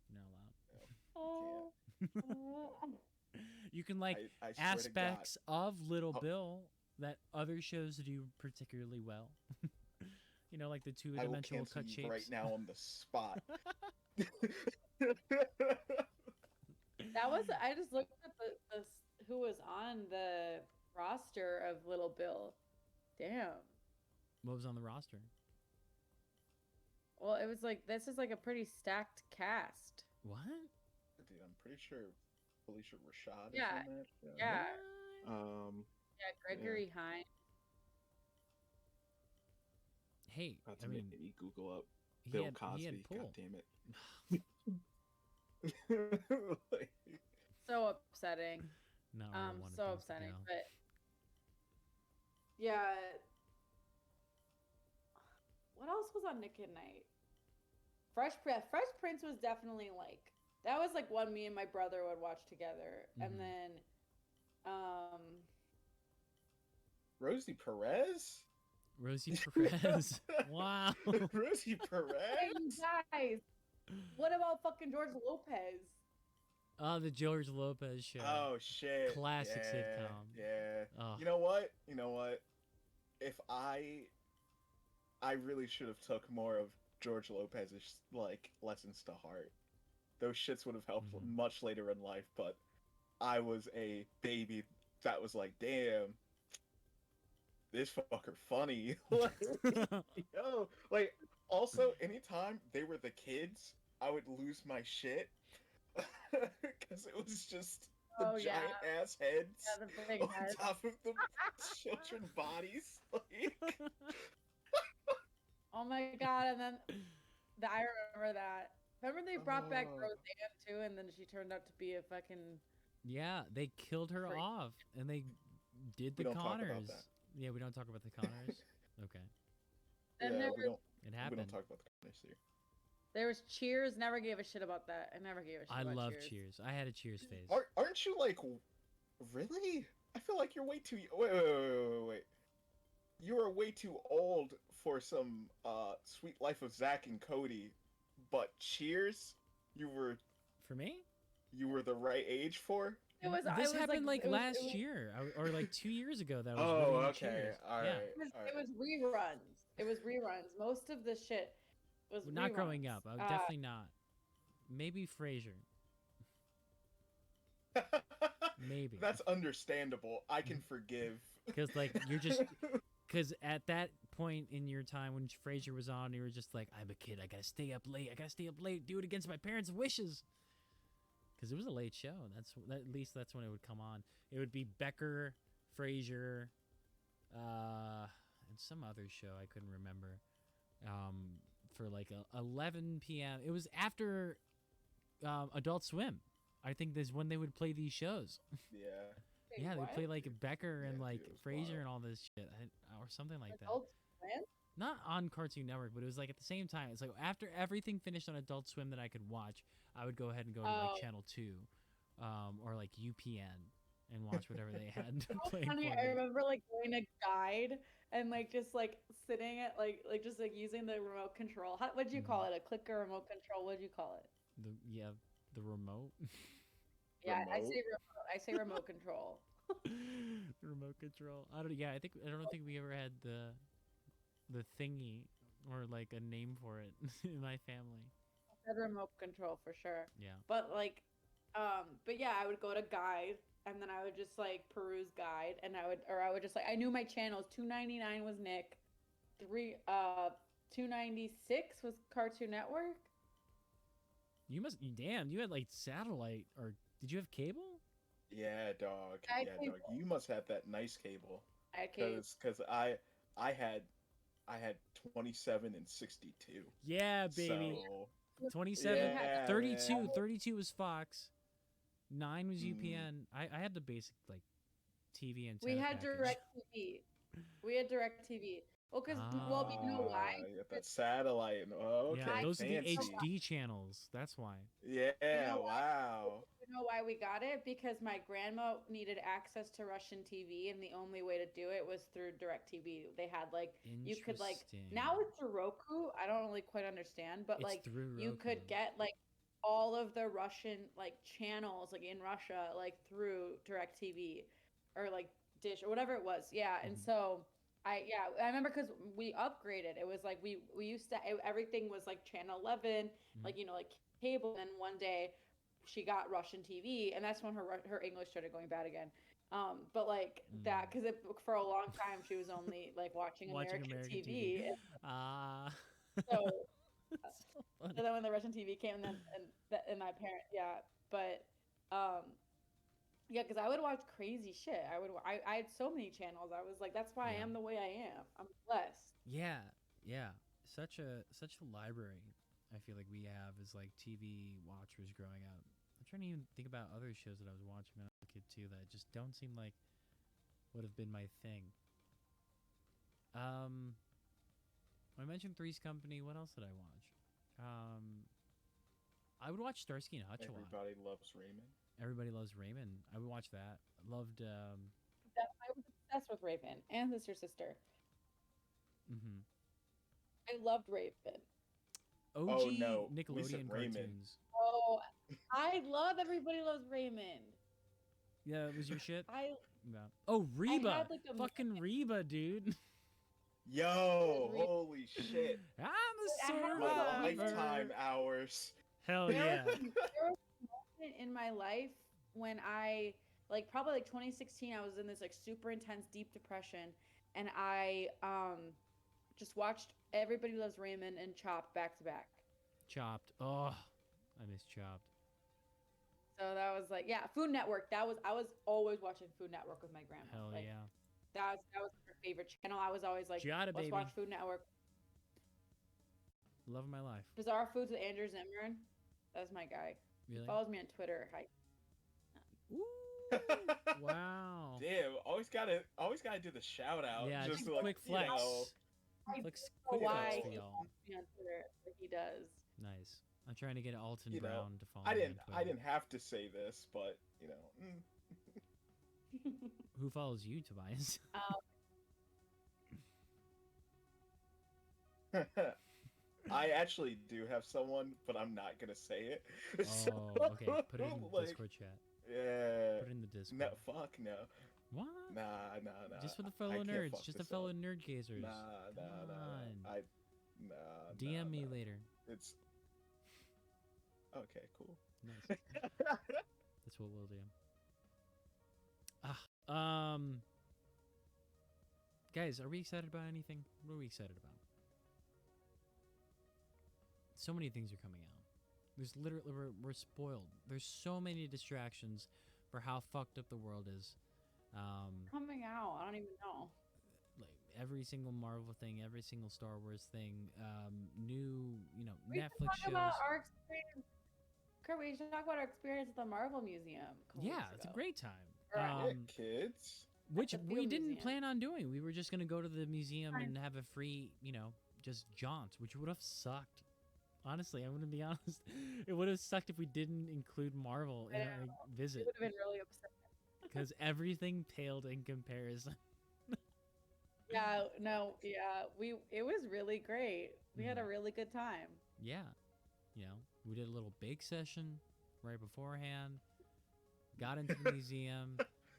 You're not allowed. Oh. You can like I swear to God. aspects of Little Oh. Bill that other shows do particularly well. You know, like the I will two-dimensional cancel cut you shapes. right now on the spot. That was I just looked at the who was on the roster of Little Bill. Damn. What was on the roster? Well, it was like this is like a pretty stacked cast. What? Dude, I'm pretty sure Felicia Rashad Yeah, is in that. Yeah. Yeah, Gregory Hine. Hey, about I to mean, make me Google up he Bill had Cosby. pull. God damn it. Like, So upsetting. Not where I wanted So things to upsetting. go. But yeah. What else was on Nick at Night? Fresh Prince was definitely like that was like one me and my brother would watch together. Mhm. And then Rosie Perez? Rosie Perez. Wow. Rosie hey, Perez? you guys, what about fucking George Lopez? Oh, the George Lopez show. Oh shit. Classic Yeah, sitcom. Yeah. Oh. You know what? If I really should have took more of George Lopez's like lessons to heart. Those shits would have helped Mhm. much later in life, but I was a baby that was like, damn, this fucker funny. Like, yo, like also anytime they were the kids, I would lose my shit. Because it was just the Oh, yeah. giant ass heads Yeah, the big on head. top of the children's bodies. Like, Oh my god! And then I remember that. Remember they brought back Oh. Roseanne too, and then she turned out to be a fucking. Yeah, they killed her Freak. off, and they did We the don't talk about Connors. that. Yeah, we don't talk about the Connors. Okay, And yeah, there we was, it don't happened. talk about the Connors here. there was Cheers. Never gave a shit about that. I never gave a shit I about love Cheers. Cheers. I had a Cheers phase. Aren't you like really? I feel like you're way too. Wait. You are way too old for some Sweet Life of Zack and Cody, but Cheers, For me? you were the right age for. This happened like it was- last it was- year or like 2 years ago. That was Oh, really into okay, Cheers. all Yeah. right. It was reruns. It was reruns. Most of the shit was Not growing reruns. up. Definitely not. Maybe Frasier. Maybe. That's understandable. I can forgive. Because like you're just because at that point in your time when Frasier was on, you were just like, I'm a kid. I gotta stay up late. Do it against my parents' wishes. Because it was a late show. At least that's when it would come on. It would be Becker, Frasier, and some other show I couldn't remember. For like 11 p.m. It was after Adult Swim. I think that's when they would play these shows. Yeah. Wait, Yeah, what? they play like Becker and Yeah, like dude, it was Frasier wild. and all this shit, or something like that. Adult Swim? Not on Cartoon Network, but it was like at the same time. It's like after everything finished on Adult Swim that I could watch, I would go ahead and go to Oh. like Channel 2, or like UPN, and watch whatever they had playing Funny, for I me. remember like going to guide and like just like sitting at like just like using the remote control. What'd you call it? A clicker remote control? What'd you call it? The remote. Yeah, I Remote? say remote. I say remote control. Remote control. I don't think we ever had the thingy or like a name for it in my family. I said remote control for sure. Yeah. But like, but yeah, I would go to guide and then I would just like peruse guide and I would just like I knew my channels. 299 was Nick, 296 was Cartoon Network. You had like satellite, or did you have cable? Yeah, dog. I had Yeah, dog. cable. You must have that nice cable. I had cable. Because I had 27 and 62. Yeah, baby. So 27, yeah, 32, man. 32 was Fox. 9 was Mm. UPN. I had the basic like TV and We had direct TV. We had direct TV. Well, because well, you know why? You got that satellite. Oh, okay. Yeah, those are the fancy. HD channels. That's why. Yeah, know why? wow. You know why we got it? Because my grandma needed access to Russian TV, and the only way to do it was through DirecTV. They had like you could like now it's through Roku. I don't really quite understand, but It's like through you could Roku. get like all of the Russian like channels like in Russia like through DirecTV or like Dish or whatever it was. Yeah, and Mhm. so I remember because we upgraded. It was like we used to everything was like channel 11, like like cable. And one day she got Russian TV, and that's when her English started going bad again. But like that because for a long time she was only like watching American TV. Ah. So, So funny. so then when the Russian TV came, and my parent, yeah, but yeah, because I would watch crazy shit. I had so many channels. I was like, that's why I Yeah. am the way I am. I'm blessed. Yeah, yeah. Such a library. I feel like we have as like TV watchers growing up. I'm trying to even think about other shows that I was watching when I was a kid too that just don't seem like would have been my thing. I mentioned Three's Company. What else did I watch? I would watch Starsky and Hutch a lot. Everybody loves Raymond. Everybody Loves Raymond. I would watch that. Loved. I was obsessed with Raven and Sister Sister. Mm-hmm. I loved Raven. OG no, we said Nickelodeon Raymond. cartoons. Oh, I love Everybody Loves Raymond. Yeah, that was your shit. I Yeah. Oh, Reba. had, like, a Fucking Reba, dude. Yo, Raymond. holy shit. I'm I a had, My like, survivor. lifetime hours. Hell There yeah. was a moment in my life when I like probably like 2016 I was in this like super intense deep depression and I just watched Everybody Loves Raymond and Chopped back to back. Chopped. Oh, I miss Chopped. So that was like Food Network. I was always watching Food Network with my grandma. Hell like, yeah. That was her favorite channel. I was always like, Giada, let's baby. watch Food Network. Love of my life. Bizarre Foods with Andrew Zimmern. That's my guy. Really? Follows me on Twitter. Hi. Ooh, wow. Damn, always gotta do the shout out. Yeah, just to, like, quick you flex. know, I Flex, don't know quick why flex for he y'all. follows me on Twitter, but he does. Nice. I'm trying to get Alton You know, Brown to follow I me didn't on Twitter. have to say this, but you know, Who follows you, Tobias? I actually do have someone, but I'm not gonna say it. Oh, okay. Put it in the like, Discord chat. yeah. Put it in the Discord. No, fuck no. What? Nah. Just for the I fellow can't nerds. fuck Just the this fellow up. nerd gazers. Nah. Come on. Nah. DM me nah. later. It's okay. Cool. Nice. That's what we'll do. Guys, are we excited about anything? What are we excited about? So many things are coming out. There's literally we're spoiled. There's so many distractions for how fucked up the world is. Coming out, I don't even know. Like every single Marvel thing, every single Star Wars thing, new, We should Netflix talk shows. about our experience. Kurt, we should talk about our experience at the Marvel Museum. a couple Yeah, weeks it's a ago. great time. Right. Kids. Which the we Field didn't Museum. plan on doing. We were just gonna go to the museum Fine. and have a free, just jaunt, which would have sucked. Honestly, I'm gonna be honest. It would have sucked if we didn't include Marvel in I our know. visit, It would have been really upset. because everything paled in comparison. Yeah, no, yeah, it was really great. We had a Mhm. really good time. Yeah, we did a little bake session right beforehand. Got into the museum,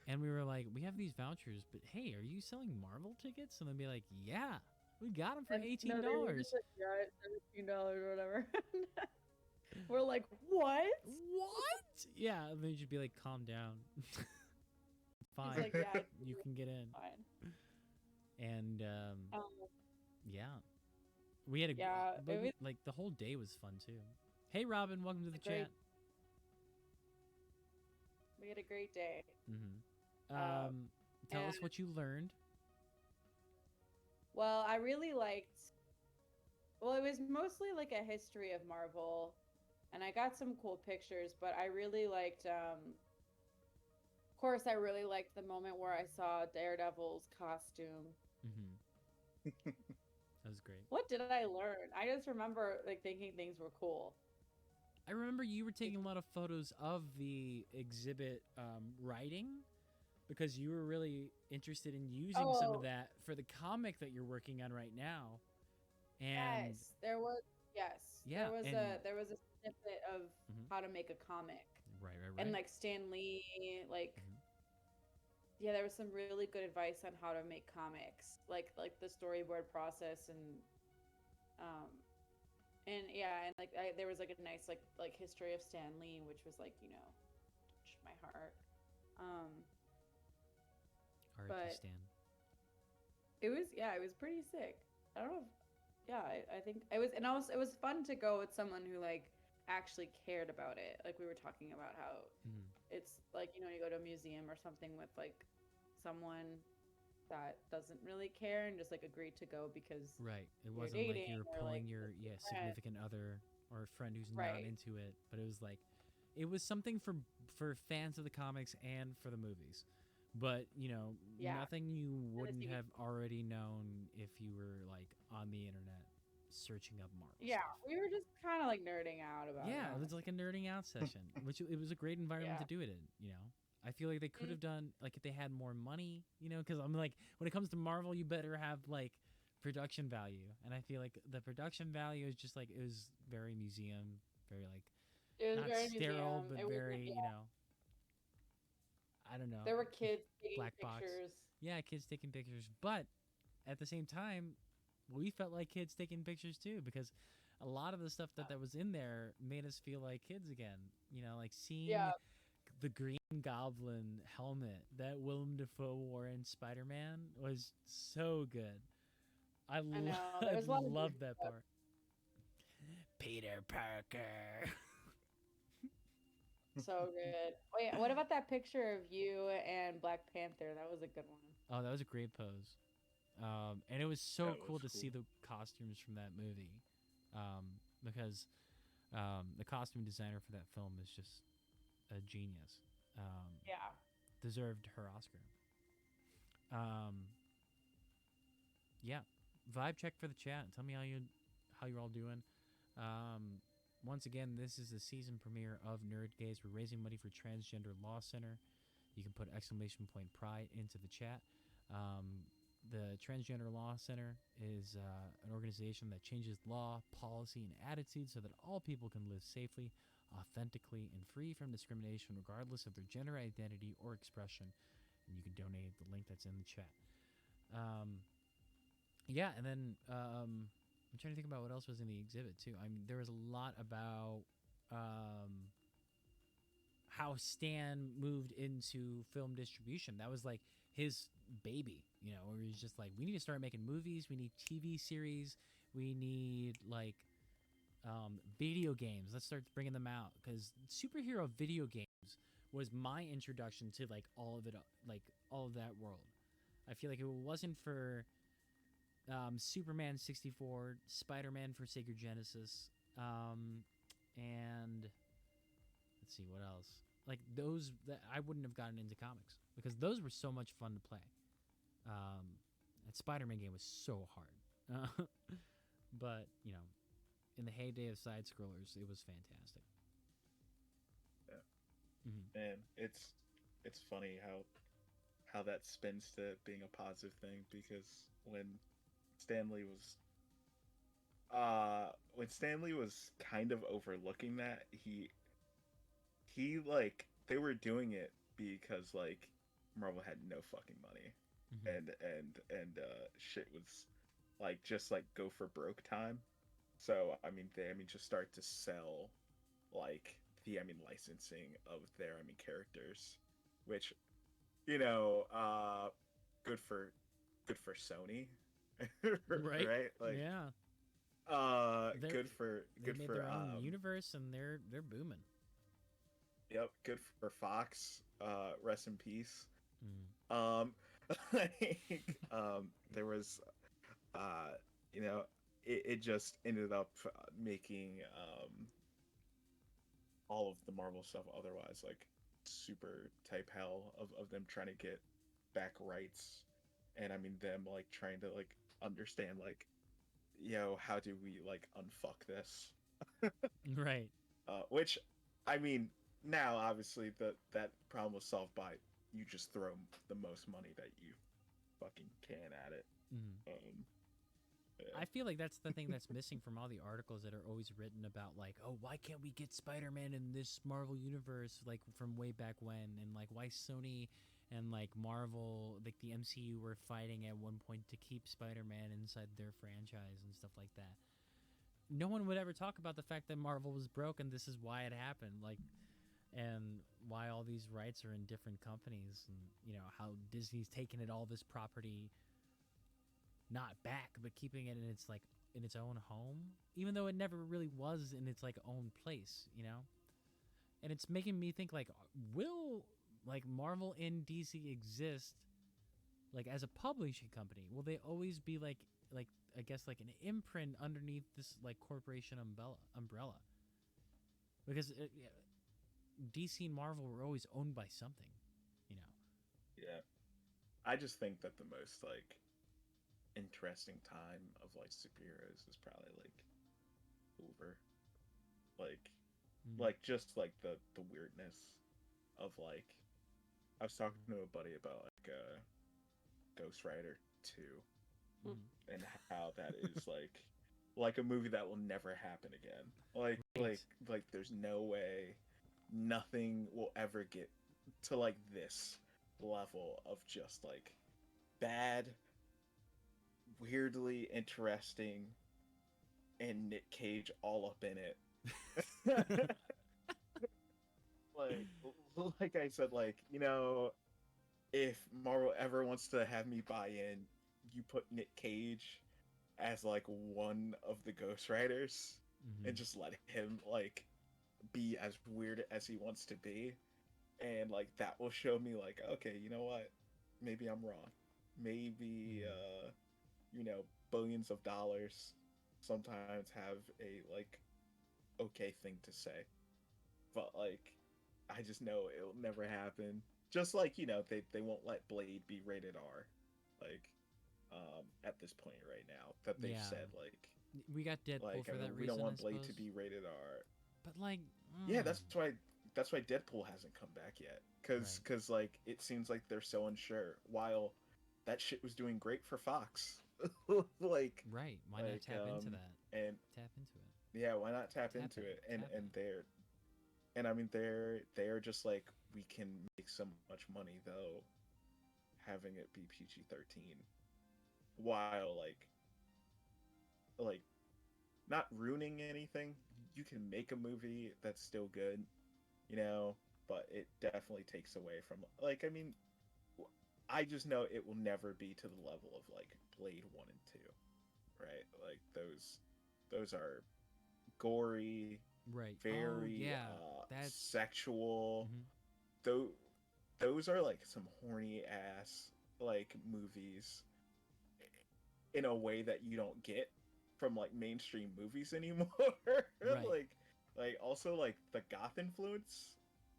and we were like, "We have these vouchers, but hey, are you selling Marvel tickets?" And they'd be like, "Yeah, we got them for And, $18." no, they were just like, yeah, it's $17 or whatever. We're like, what? What? Yeah, and then you'd be like, "Calm down." Fine, He's like, yeah, you can get in. fine. And Um, yeah, we had a Yeah, but it we- was- like the whole day was fun too. Hey, Robin, welcome to the It's a great- chat. we had a great day. Tell us and- what you learned. Well, I really liked. Well, it was mostly like a history of Marvel, and I got some cool pictures. But I really liked. Of course, I really liked the moment where I saw Daredevil's costume. That was great. What did I learn? I just remember like thinking things were cool. I remember you were taking a lot of photos of the exhibit writing, because you were really interested in using some Oh. of that for the comic that you're working on right now. And Yes, there was. Yes, Yeah, there was a snippet of Mhm. how to make a comic, right. and like Stan Lee, like Mhm. yeah, there was some really good advice on how to make comics, like the storyboard process, and yeah, and like there was like a nice like history of Stan Lee, which was like touched my heart. R.I.P. but- Stan. It was pretty sick. I don't know. I think it was, and also it was fun to go with someone who like actually cared about it. Like we were talking about how Mhm. it's like you go to a museum or something with like someone that doesn't really care and just like agreed to go because Right. It you're wasn't like you dating were or, pulling like, your with your friend. significant other or a friend who's not Right. into it, but it was like it was something for fans of the comics and for the movies. But, Yeah. nothing you wouldn't TV. have already known if you were like on the internet searching up Marvel. Yeah, stuff. we were just kind of like nerding out about it. Yeah, it was like a nerding out session, which it was a great environment Yeah. to do it in. I feel like they could Mm. have done like if they had more money, because I'm like when it comes to Marvel, you better have like production value, and I feel like the production value is just like it was very museum, very like It was not very sterile, museum. but It was, very I don't know. There were kids taking Black box. pictures. Yeah, kids taking pictures, but at the same time, we felt like kids taking pictures too, because a lot of the stuff that was in there made us feel like kids again. Like seeing Yeah. the Green Goblin helmet that Willem Dafoe wore in Spider-Man was so good. I know, there was a lot of love good that stuff. part. Peter Parker. So good. Wait, what about that picture of you and Black Panther? That was a good one. Oh, that was a great pose. And it was so That cool was to see cool. the costumes from that movie. Because the costume designer for that film is just a genius. Yeah. Deserved her Oscar. Yeah. Vibe check for the chat. Tell me how you're all doing. Once again, this is the season premiere of Nerd Gaze. We're raising money for Transgender Law Center. You can put !pride into the chat. The Transgender Law Center is an organization that changes law, policy, and attitude so that all people can live safely, authentically, and free from discrimination regardless of their gender identity or expression. And you can donate the link that's in the chat. Yeah, and then I'm trying to think about what else was in the exhibit too. I mean, there was a lot about how Stan moved into film distribution. That was like his baby, you know, where he's just like, we need to start making movies, we need TV series, we need like video games. Let's start bringing them out, because superhero video games was my introduction to like all of it, like all of that world. I feel like if it wasn't for Superman 64, Spider-Man for Sega Genesis, and let's see what else. Like those, that I wouldn't have gotten into comics because those were so much fun to play. That Spider-Man game was so hard, but you know, in the heyday of side scrollers, it was fantastic. Yeah, and it's funny how that spins to being a positive thing, because when Stanley was kind of overlooking that, he like, they were doing it because like Marvel had no fucking money, and shit was like just like go for broke time. So they just start to sell like the licensing of their characters, which, you know, good for Sony. Right? Right? Like, yeah. Good for they made their own universe, and they're booming. Yep, good for Fox. Rest in peace. There was, you know, it just ended up making all of the Marvel stuff otherwise like super type hell of them trying to get back rights, and them like trying to like understand like, yo, how do we like unfuck this? Right. Which, now obviously that problem was solved by you just throw the most money that you fucking can at it. Yeah. I feel like that's the thing that's missing from all the articles that are always written about like, oh, why can't we get Spider-Man in this Marvel universe like from way back when, and like why Sony and like Marvel, like the MCU, were fighting at one point to keep Spider-Man inside their franchise and stuff like that. No one would ever talk about the fact that Marvel was broke and this is why it happened, like, and why all these rights are in different companies, and you know how Disney's taken it all this property not back, but keeping it in its like in its own home, even though it never really was in its like own place, you know. And it's making me think like, will like Marvel and DC exist like as a publishing company? Will they always be like I guess like an imprint underneath this like corporation umbrella? Because DC and Marvel were always owned by something, you know. Yeah, I just think that the most like interesting time of like superheroes is probably like over, like just like the weirdness of like, I was talking to a buddy about like Ghost Rider 2 and how that is like a movie that will never happen again. Like there's no way nothing will ever get to like this level of just like bad, weirdly interesting, and Nick Cage all up in it. like I said, like, you know, if Marvel ever wants to have me buy in, you put Nick Cage as like one of the Ghost Riders and just let him like be as weird as he wants to be, and like that will show me like, okay, you know what, maybe I'm wrong, maybe you know, billions of dollars sometimes have a like okay thing to say, but like I just know it'll never happen. Just like, you know, they won't let Blade be rated R, like at this point right now that they've said like we got Deadpool like, for that reason. We don't want I Blade suppose to be rated R. But like, yeah, that's why that's why Deadpool hasn't come back yet, because like it seems like they're so unsure. While that shit was doing great for Fox, like Right. Why not tap into that? and Tap into it. yeah, why not tap Tap into it, it? And tap it. I mean they're just like, we can make so much money though, having it be PG-13, while like not ruining anything. You can make a movie that's still good, you know, but it definitely takes away from, like, I mean, I just know it will never be to the level of like Blade 1 and 2, right? Like those are gory, Right. very Oh, yeah. That's sexual. Mhm. Though those are like some horny ass like movies in a way that you don't get from like mainstream movies anymore. Right. like also like the goth influence,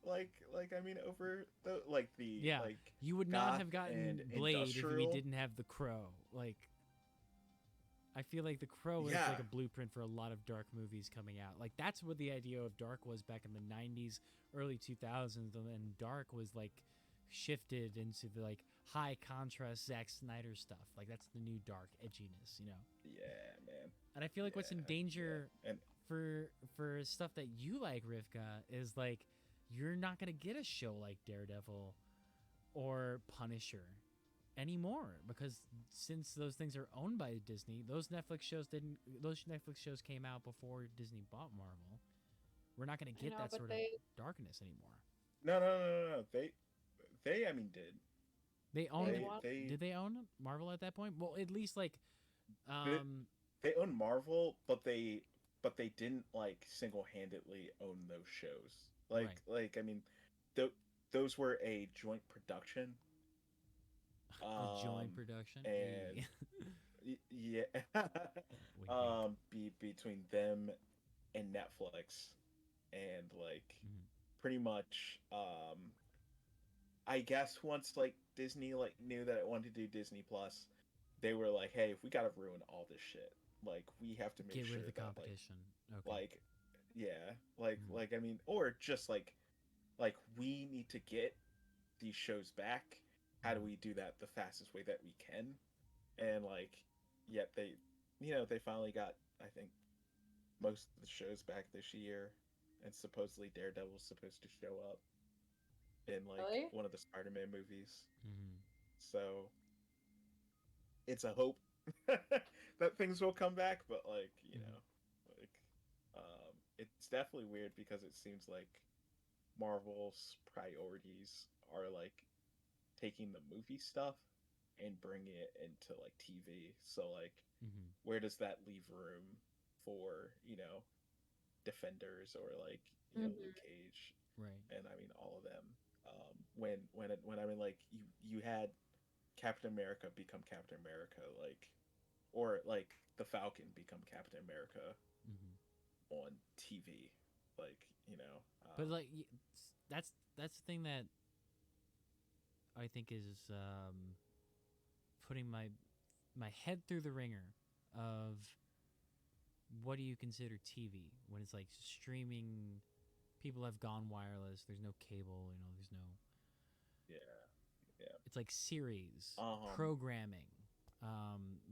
I mean, over the like the Yeah. like You would not goth have gotten and Blade if you industrial. didn't have The Crow. Like, I feel like The Crow is Yeah. like a blueprint for a lot of dark movies coming out. Like, that's what the idea of dark was back in the 90s, early 2000s, and then dark was like shifted into the like high contrast Zack Snyder stuff. Like, that's the new dark edginess, you know. Yeah, man. And I feel like what's in danger And for stuff that you like, Rivka, is like you're not gonna get a show like Daredevil or Punisher anymore, because since those things are owned by Disney, those Netflix shows came out before Disney bought Marvel. We're not gonna I get know, that but sort of darkness anymore. no. They I mean did. They owned. They Did they own Marvel at that point? Well, at least like, they, um, they own Marvel, but they didn't like single-handedly own those shows. Like I mean, those were a joint production. a joint production. And yeah, Wink, wink. between them and Netflix, and like Mhm. pretty much, I guess once like Disney like knew that it wanted to do Disney Plus, they were like, hey, if we gotta ruin all this shit, like we have to make Get sure rid of the that competition. Okay. like yeah, Mhm. like I mean, or just like we need to get these shows back. How do we do that the fastest way that we can? And like, yet they, they finally got, I think, most of the shows back this year, and supposedly Daredevil's supposed to show up in like Really? one of the Spider-Man movies. Mhm. So it's a hope that things will come back, but like, Mhm. like it's definitely weird because it seems like Marvel's priorities are like taking the movie stuff and bringing it into like TV. So like, Mhm. where does that leave room for, Defenders, or like, Luke Mhm. Cage, Right. and I mean all of them. When I mean, like, you had Captain America become Captain America, like, or like the Falcon become Captain America Mhm. on TV, like, But like, that's the thing that I think is putting my head through the ringer of what do you consider TV when it's like streaming. People have gone wireless. There's no cable. You know, there's no. yeah, yeah, It's like series um, programming,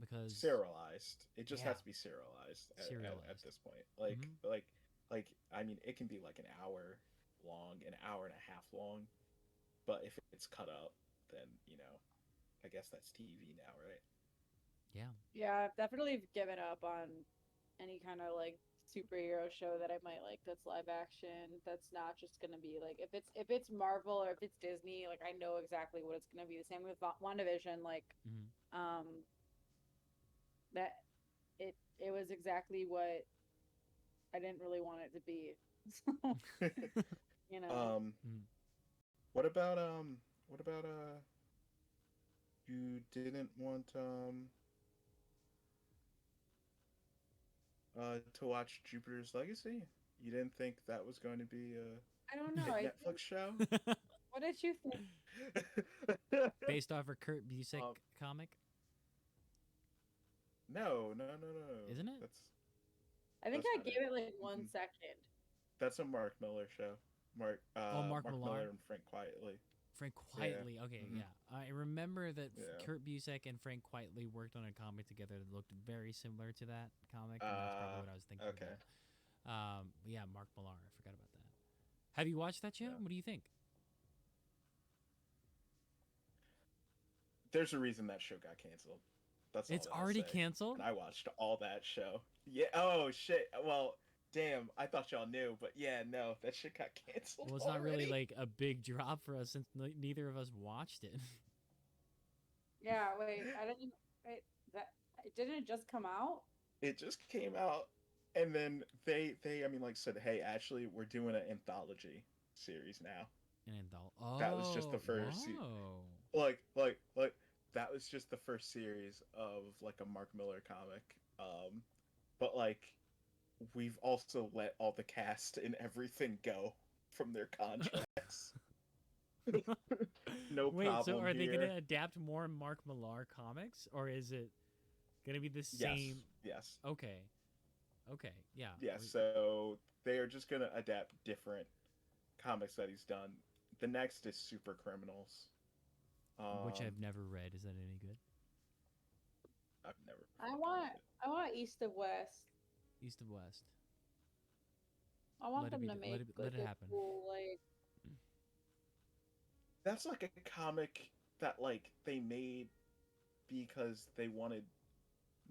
because serialized. It just yeah, has to be serialized at serialized. this point. Like, Hmm. I mean, it can be like an hour long, an hour and a half long, but if it's cut up, then I guess that's TV now, right? Yeah. Yeah, I've definitely given up on any kind of like superhero show that I might like that's live action. That's not just gonna be like if it's Marvel or if it's Disney, like I know exactly what it's gonna be. The same with WandaVision, like Hmm. um that it was exactly what I didn't really want it to be. So, you know. um, Mm. what about you didn't want to watch Jupiter's Legacy? You didn't think that was going to be I don't a know. hit I Netflix show? what did you think? Based off a Kurt Busiek um, comic, no. isn't it? I think That's I not gave it. it like one Mm-mm. second. That's a Mark Miller show. Mark Mark Millar? Miller and Frank Quietly. Frank Quietly. Okay, Mhm. yeah. I remember that Yeah. Kurt Busiek and Frank Quietly worked on a comic together that looked very similar to that comic, and that's probably what I was thinking Okay. about. But yeah, Mark Millar. I forgot about that. Have you watched that show? Yeah. What do you think? There's a reason that show got canceled. That's all It's that I'll already say. canceled? And I watched all that show. Yeah. Oh shit. Well, damn. I thought y'all knew, but yeah, no, that shit got canceled. Well, it's not really already. like a big drop for us since neither of us watched it. Yeah, wait, I didn't. Wait, that didn't it just come out? It just came out, and then I mean, like said, hey, actually, we're doing an anthology series now. An adult. Oh, That was just the first. whoa. Like that was just the first series of like a Mark Miller comic. But like we've also let all the cast and everything go from their contracts. No Wait, problem. so are they here. going to adapt more Mark Millar comics, or is it going to be the same? Yes. Okay. Okay. Yeah. Yeah. So they are just gonna adapt different comics that he's done. The next is Super Criminals, Which I've never read. Is that any good? I've never. I fucking want read it. I want East of West. East of West. I want Let it them be to d- make let it- let it like a happen. cool like That's like a comic that like they made because they wanted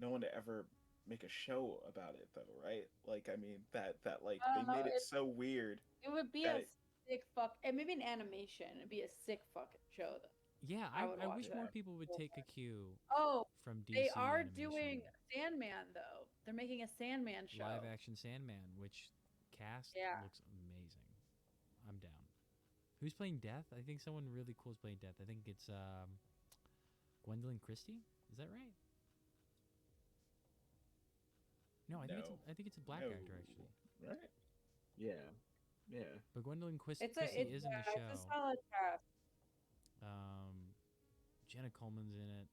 no one to ever make a show about it though, right? Like I mean that like I they don't know. made it so weird. It would be that a it- sick fuck, and maybe an animation. It'd be a sick fucking show. Yeah, I would I watch wish more that. people would take a cue Oh, from DC. they are animation. doing Sandman though. They're making a Sandman show. live action Sandman, which cast Yeah. looks amazing. I'm down. Who's playing Death? I think someone really cool is playing Death. I think it's Gwendolyn Christie. Is that right? No, I think it's a black actor actually. Right? Yeah. Yeah. But Gwendolyn Christie It's a is in the show. It's a solid cast. Jenna Coleman's in it.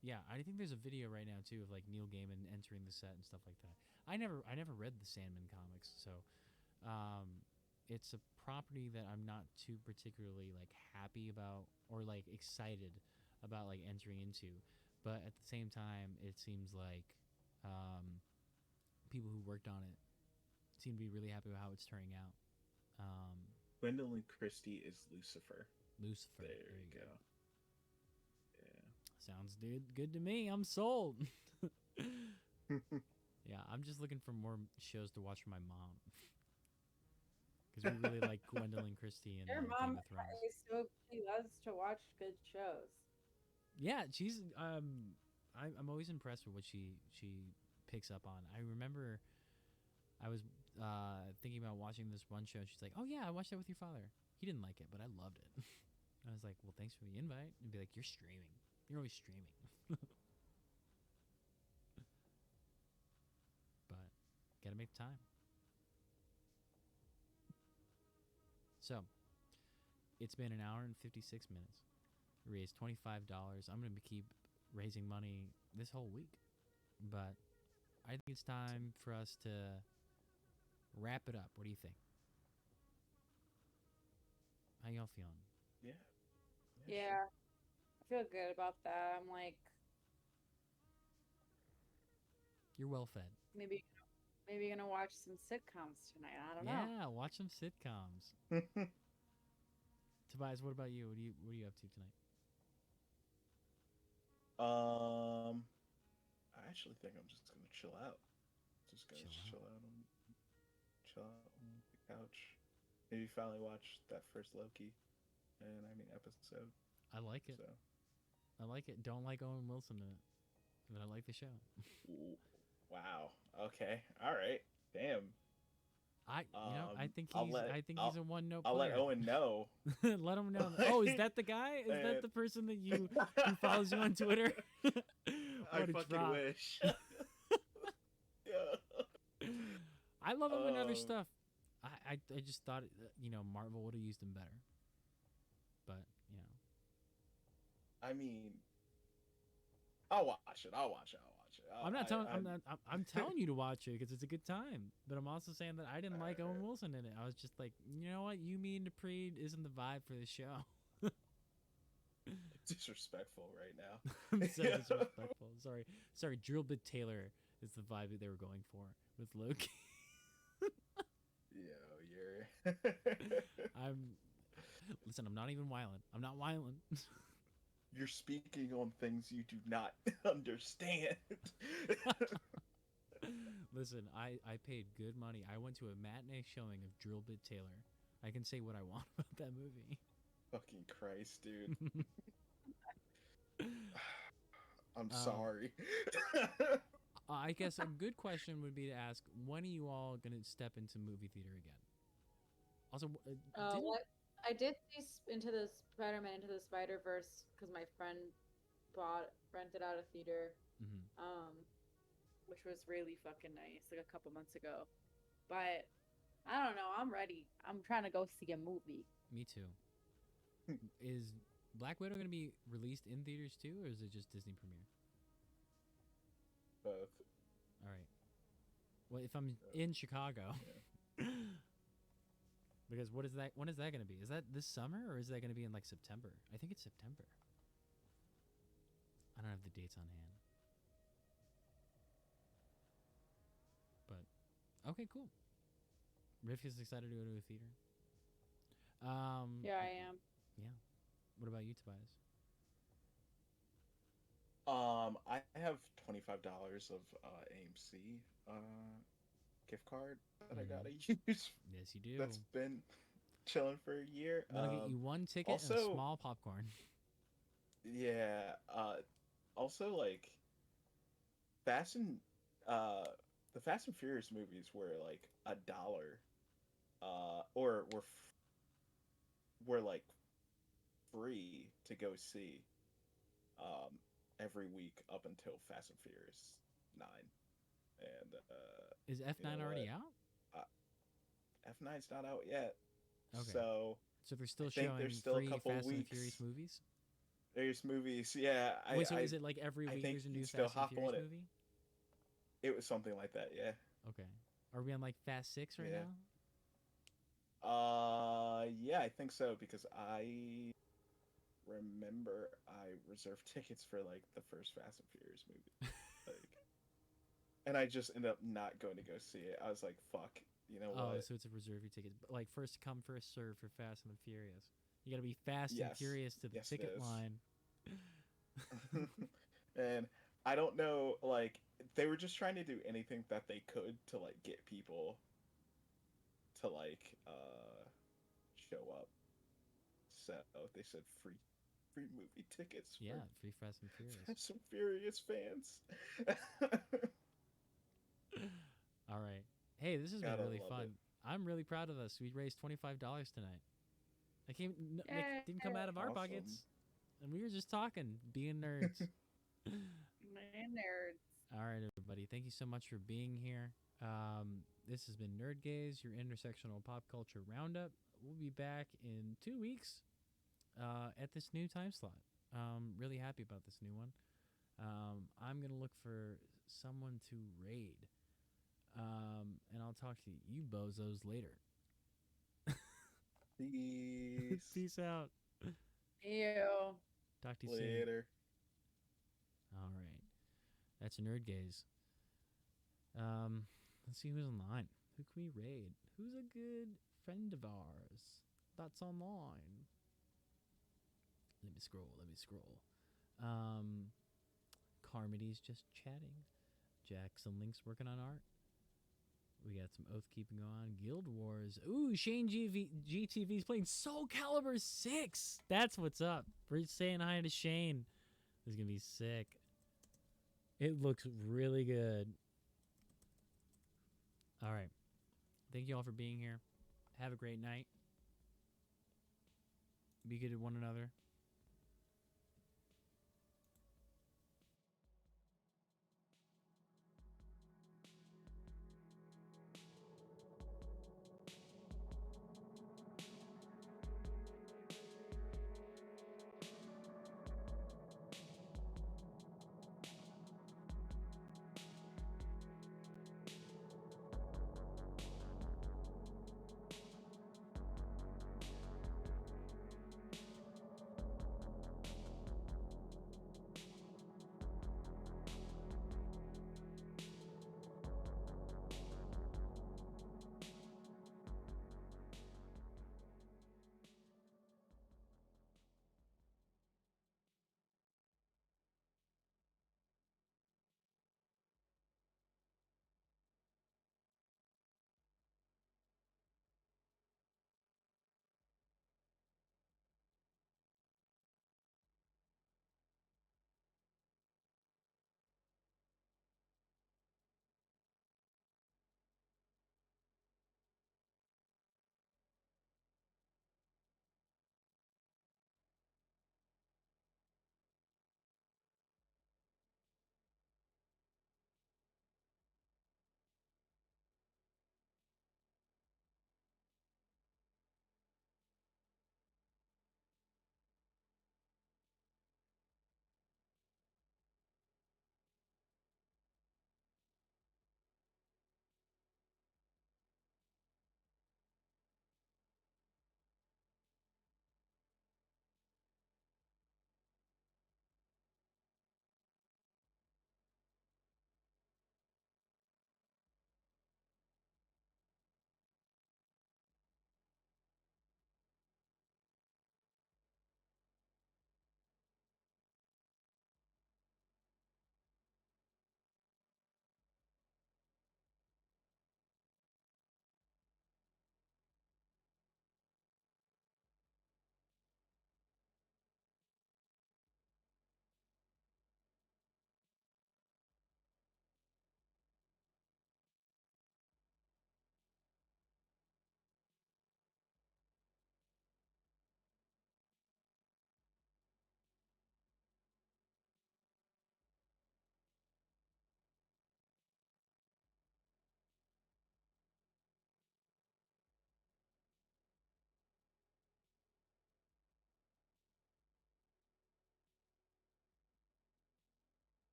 Yeah, I think there's a video right now too of like Neil Gaiman entering the set and stuff like that. I never read the Sandman comics, so it's a property that I'm not too particularly like happy about or like excited about like entering into. But at the same time, it seems like people who worked on it seem to be really happy with how it's turning out. Gwendolyn Christie is Lucifer. Lucifer. There you go. Sounds good to me. I'm sold. Yeah, I'm just looking for more shows to watch for my mom. Because we really like Gwendolyn Christie and Your Game mom of Thrones. is so she loves to watch good shows. Yeah, she's I'm always impressed with what she picks up on. I remember I was thinking about watching this one show and she's like, "Oh yeah, I watched that with your father. He didn't like it, but I loved it." I was like, "Well, thanks for the invite." And be like, "You're streaming. You're always streaming." But gotta make time. So it's been an hour and 56 minutes. We raised $25. I'm gonna keep raising money this whole week, but I think it's time for us to wrap it up. What do you think? How y'all feeling? Yeah, I feel good about that. I'm like You're well fed. maybe gonna watch some sitcoms tonight. I don't know. Yeah, watch some sitcoms. Tobias, what about you? What are you up to tonight? I actually think I'm just gonna chill out. Just gonna chill out on the couch. Maybe finally watch that first Loki, episode. I like it. So. I like it. Don't like Owen Wilson in it, but I like the show. Ooh, wow. Okay. All right. Damn. I think I'll he's a one note player. I'll let Owen know. Let him know. Oh, is that the guy? Is that the person that who follows you on Twitter? I fucking wish. Yeah. I love him in other stuff. I just thought Marvel would have used him better. But I mean, I'll watch it. I'm not telling. I'm I'm telling you to watch it because it's a good time. But I'm also saying that I didn't like Owen Wilson in it. I was just like, you know what? You mean Dupree isn't the vibe for the show. disrespectful right now. I'm so disrespectful. Sorry. Drill Bit Taylor is the vibe that they were going for with Loki. Yo, you're. Listen. I'm not even wildin'. I'm not wildin'. You're speaking on things you do not understand. Listen, I paid good money. I went to a matinee showing of Drill Bit Taylor. I can say what I want about that movie. Fucking Christ, dude. I'm sorry. I guess a good question would be to ask, when are you all going to step into movie theater again? Also, I did see Into the Spider-Man Into the Spider-Verse because my friend rented out a theater, which was really fucking nice, like a couple months ago. But I don't know. I'm ready. I'm trying to go see a movie. Me too. Is Black Widow going to be released in theaters too, or is it just Disney Premiere? Both. All right. Well, if I'm in Chicago, because what is that? When is that going to be? Is that this summer or is that going to be in like September? I think it's September. I don't have the dates on hand. But okay, cool. Rifk is excited to go to a theater. Yeah, I am. Yeah. What about you, Tobias? I have $25 of AMC gift card that I gotta use. Yes, you do. That's been chilling for a year. I'm gonna get you one ticket and a small popcorn. Yeah. Also, like, the Fast and Furious movies were like $1, or were like free to go see, every week up until Fast and Furious 9. And is F9 already out? F9's not out yet. Okay. So they're still showing free Fast and Furious movies? There's movies, yeah. Wait, so is it like every week there's a new Fast and Furious movie? It was something like that, yeah. Okay. Are we on like Fast 6 right now? Yeah, I think so, because I remember I reserved tickets for like the first Fast and Furious movie. And I just ended up not going to go see it. I was like, fuck, you know what? Oh, so it's a reserve your tickets. But like first come, first serve for Fast and the Furious. You gotta be fast and furious to the ticket line. And I don't know, like, they were just trying to do anything that they could to like get people to like show up. So they said free movie tickets. Yeah, free Fast and Furious. Fast and Furious fans. All right. Hey, this has been really fun. I'm really proud of us. We raised $25 tonight. Didn't come out of our pockets, and we were just talking, being nerds. Nerds. All right, everybody. Thank you so much for being here. This has been Nerd Gaze, your intersectional pop culture roundup. We'll be back in 2 weeks at this new time slot. Really happy about this new one. I'm going to look for someone to raid. And I'll talk to you bozos later. Peace. Peace out. Ew. Talk to you later. Soon. All right. That's a Nerd Gaze. Let's see who's online. Who can we raid? Who's a good friend of ours that's online? Let me scroll. Carmody's just chatting. Jackson Link's working on art. We got some Oath keeping on. Guild Wars. Ooh, Shane GTV's playing Soul Calibur 6. That's what's up. We're saying hi to Shane. This is going to be sick. It looks really good. All right. Thank you all for being here. Have a great night. Be good to one another.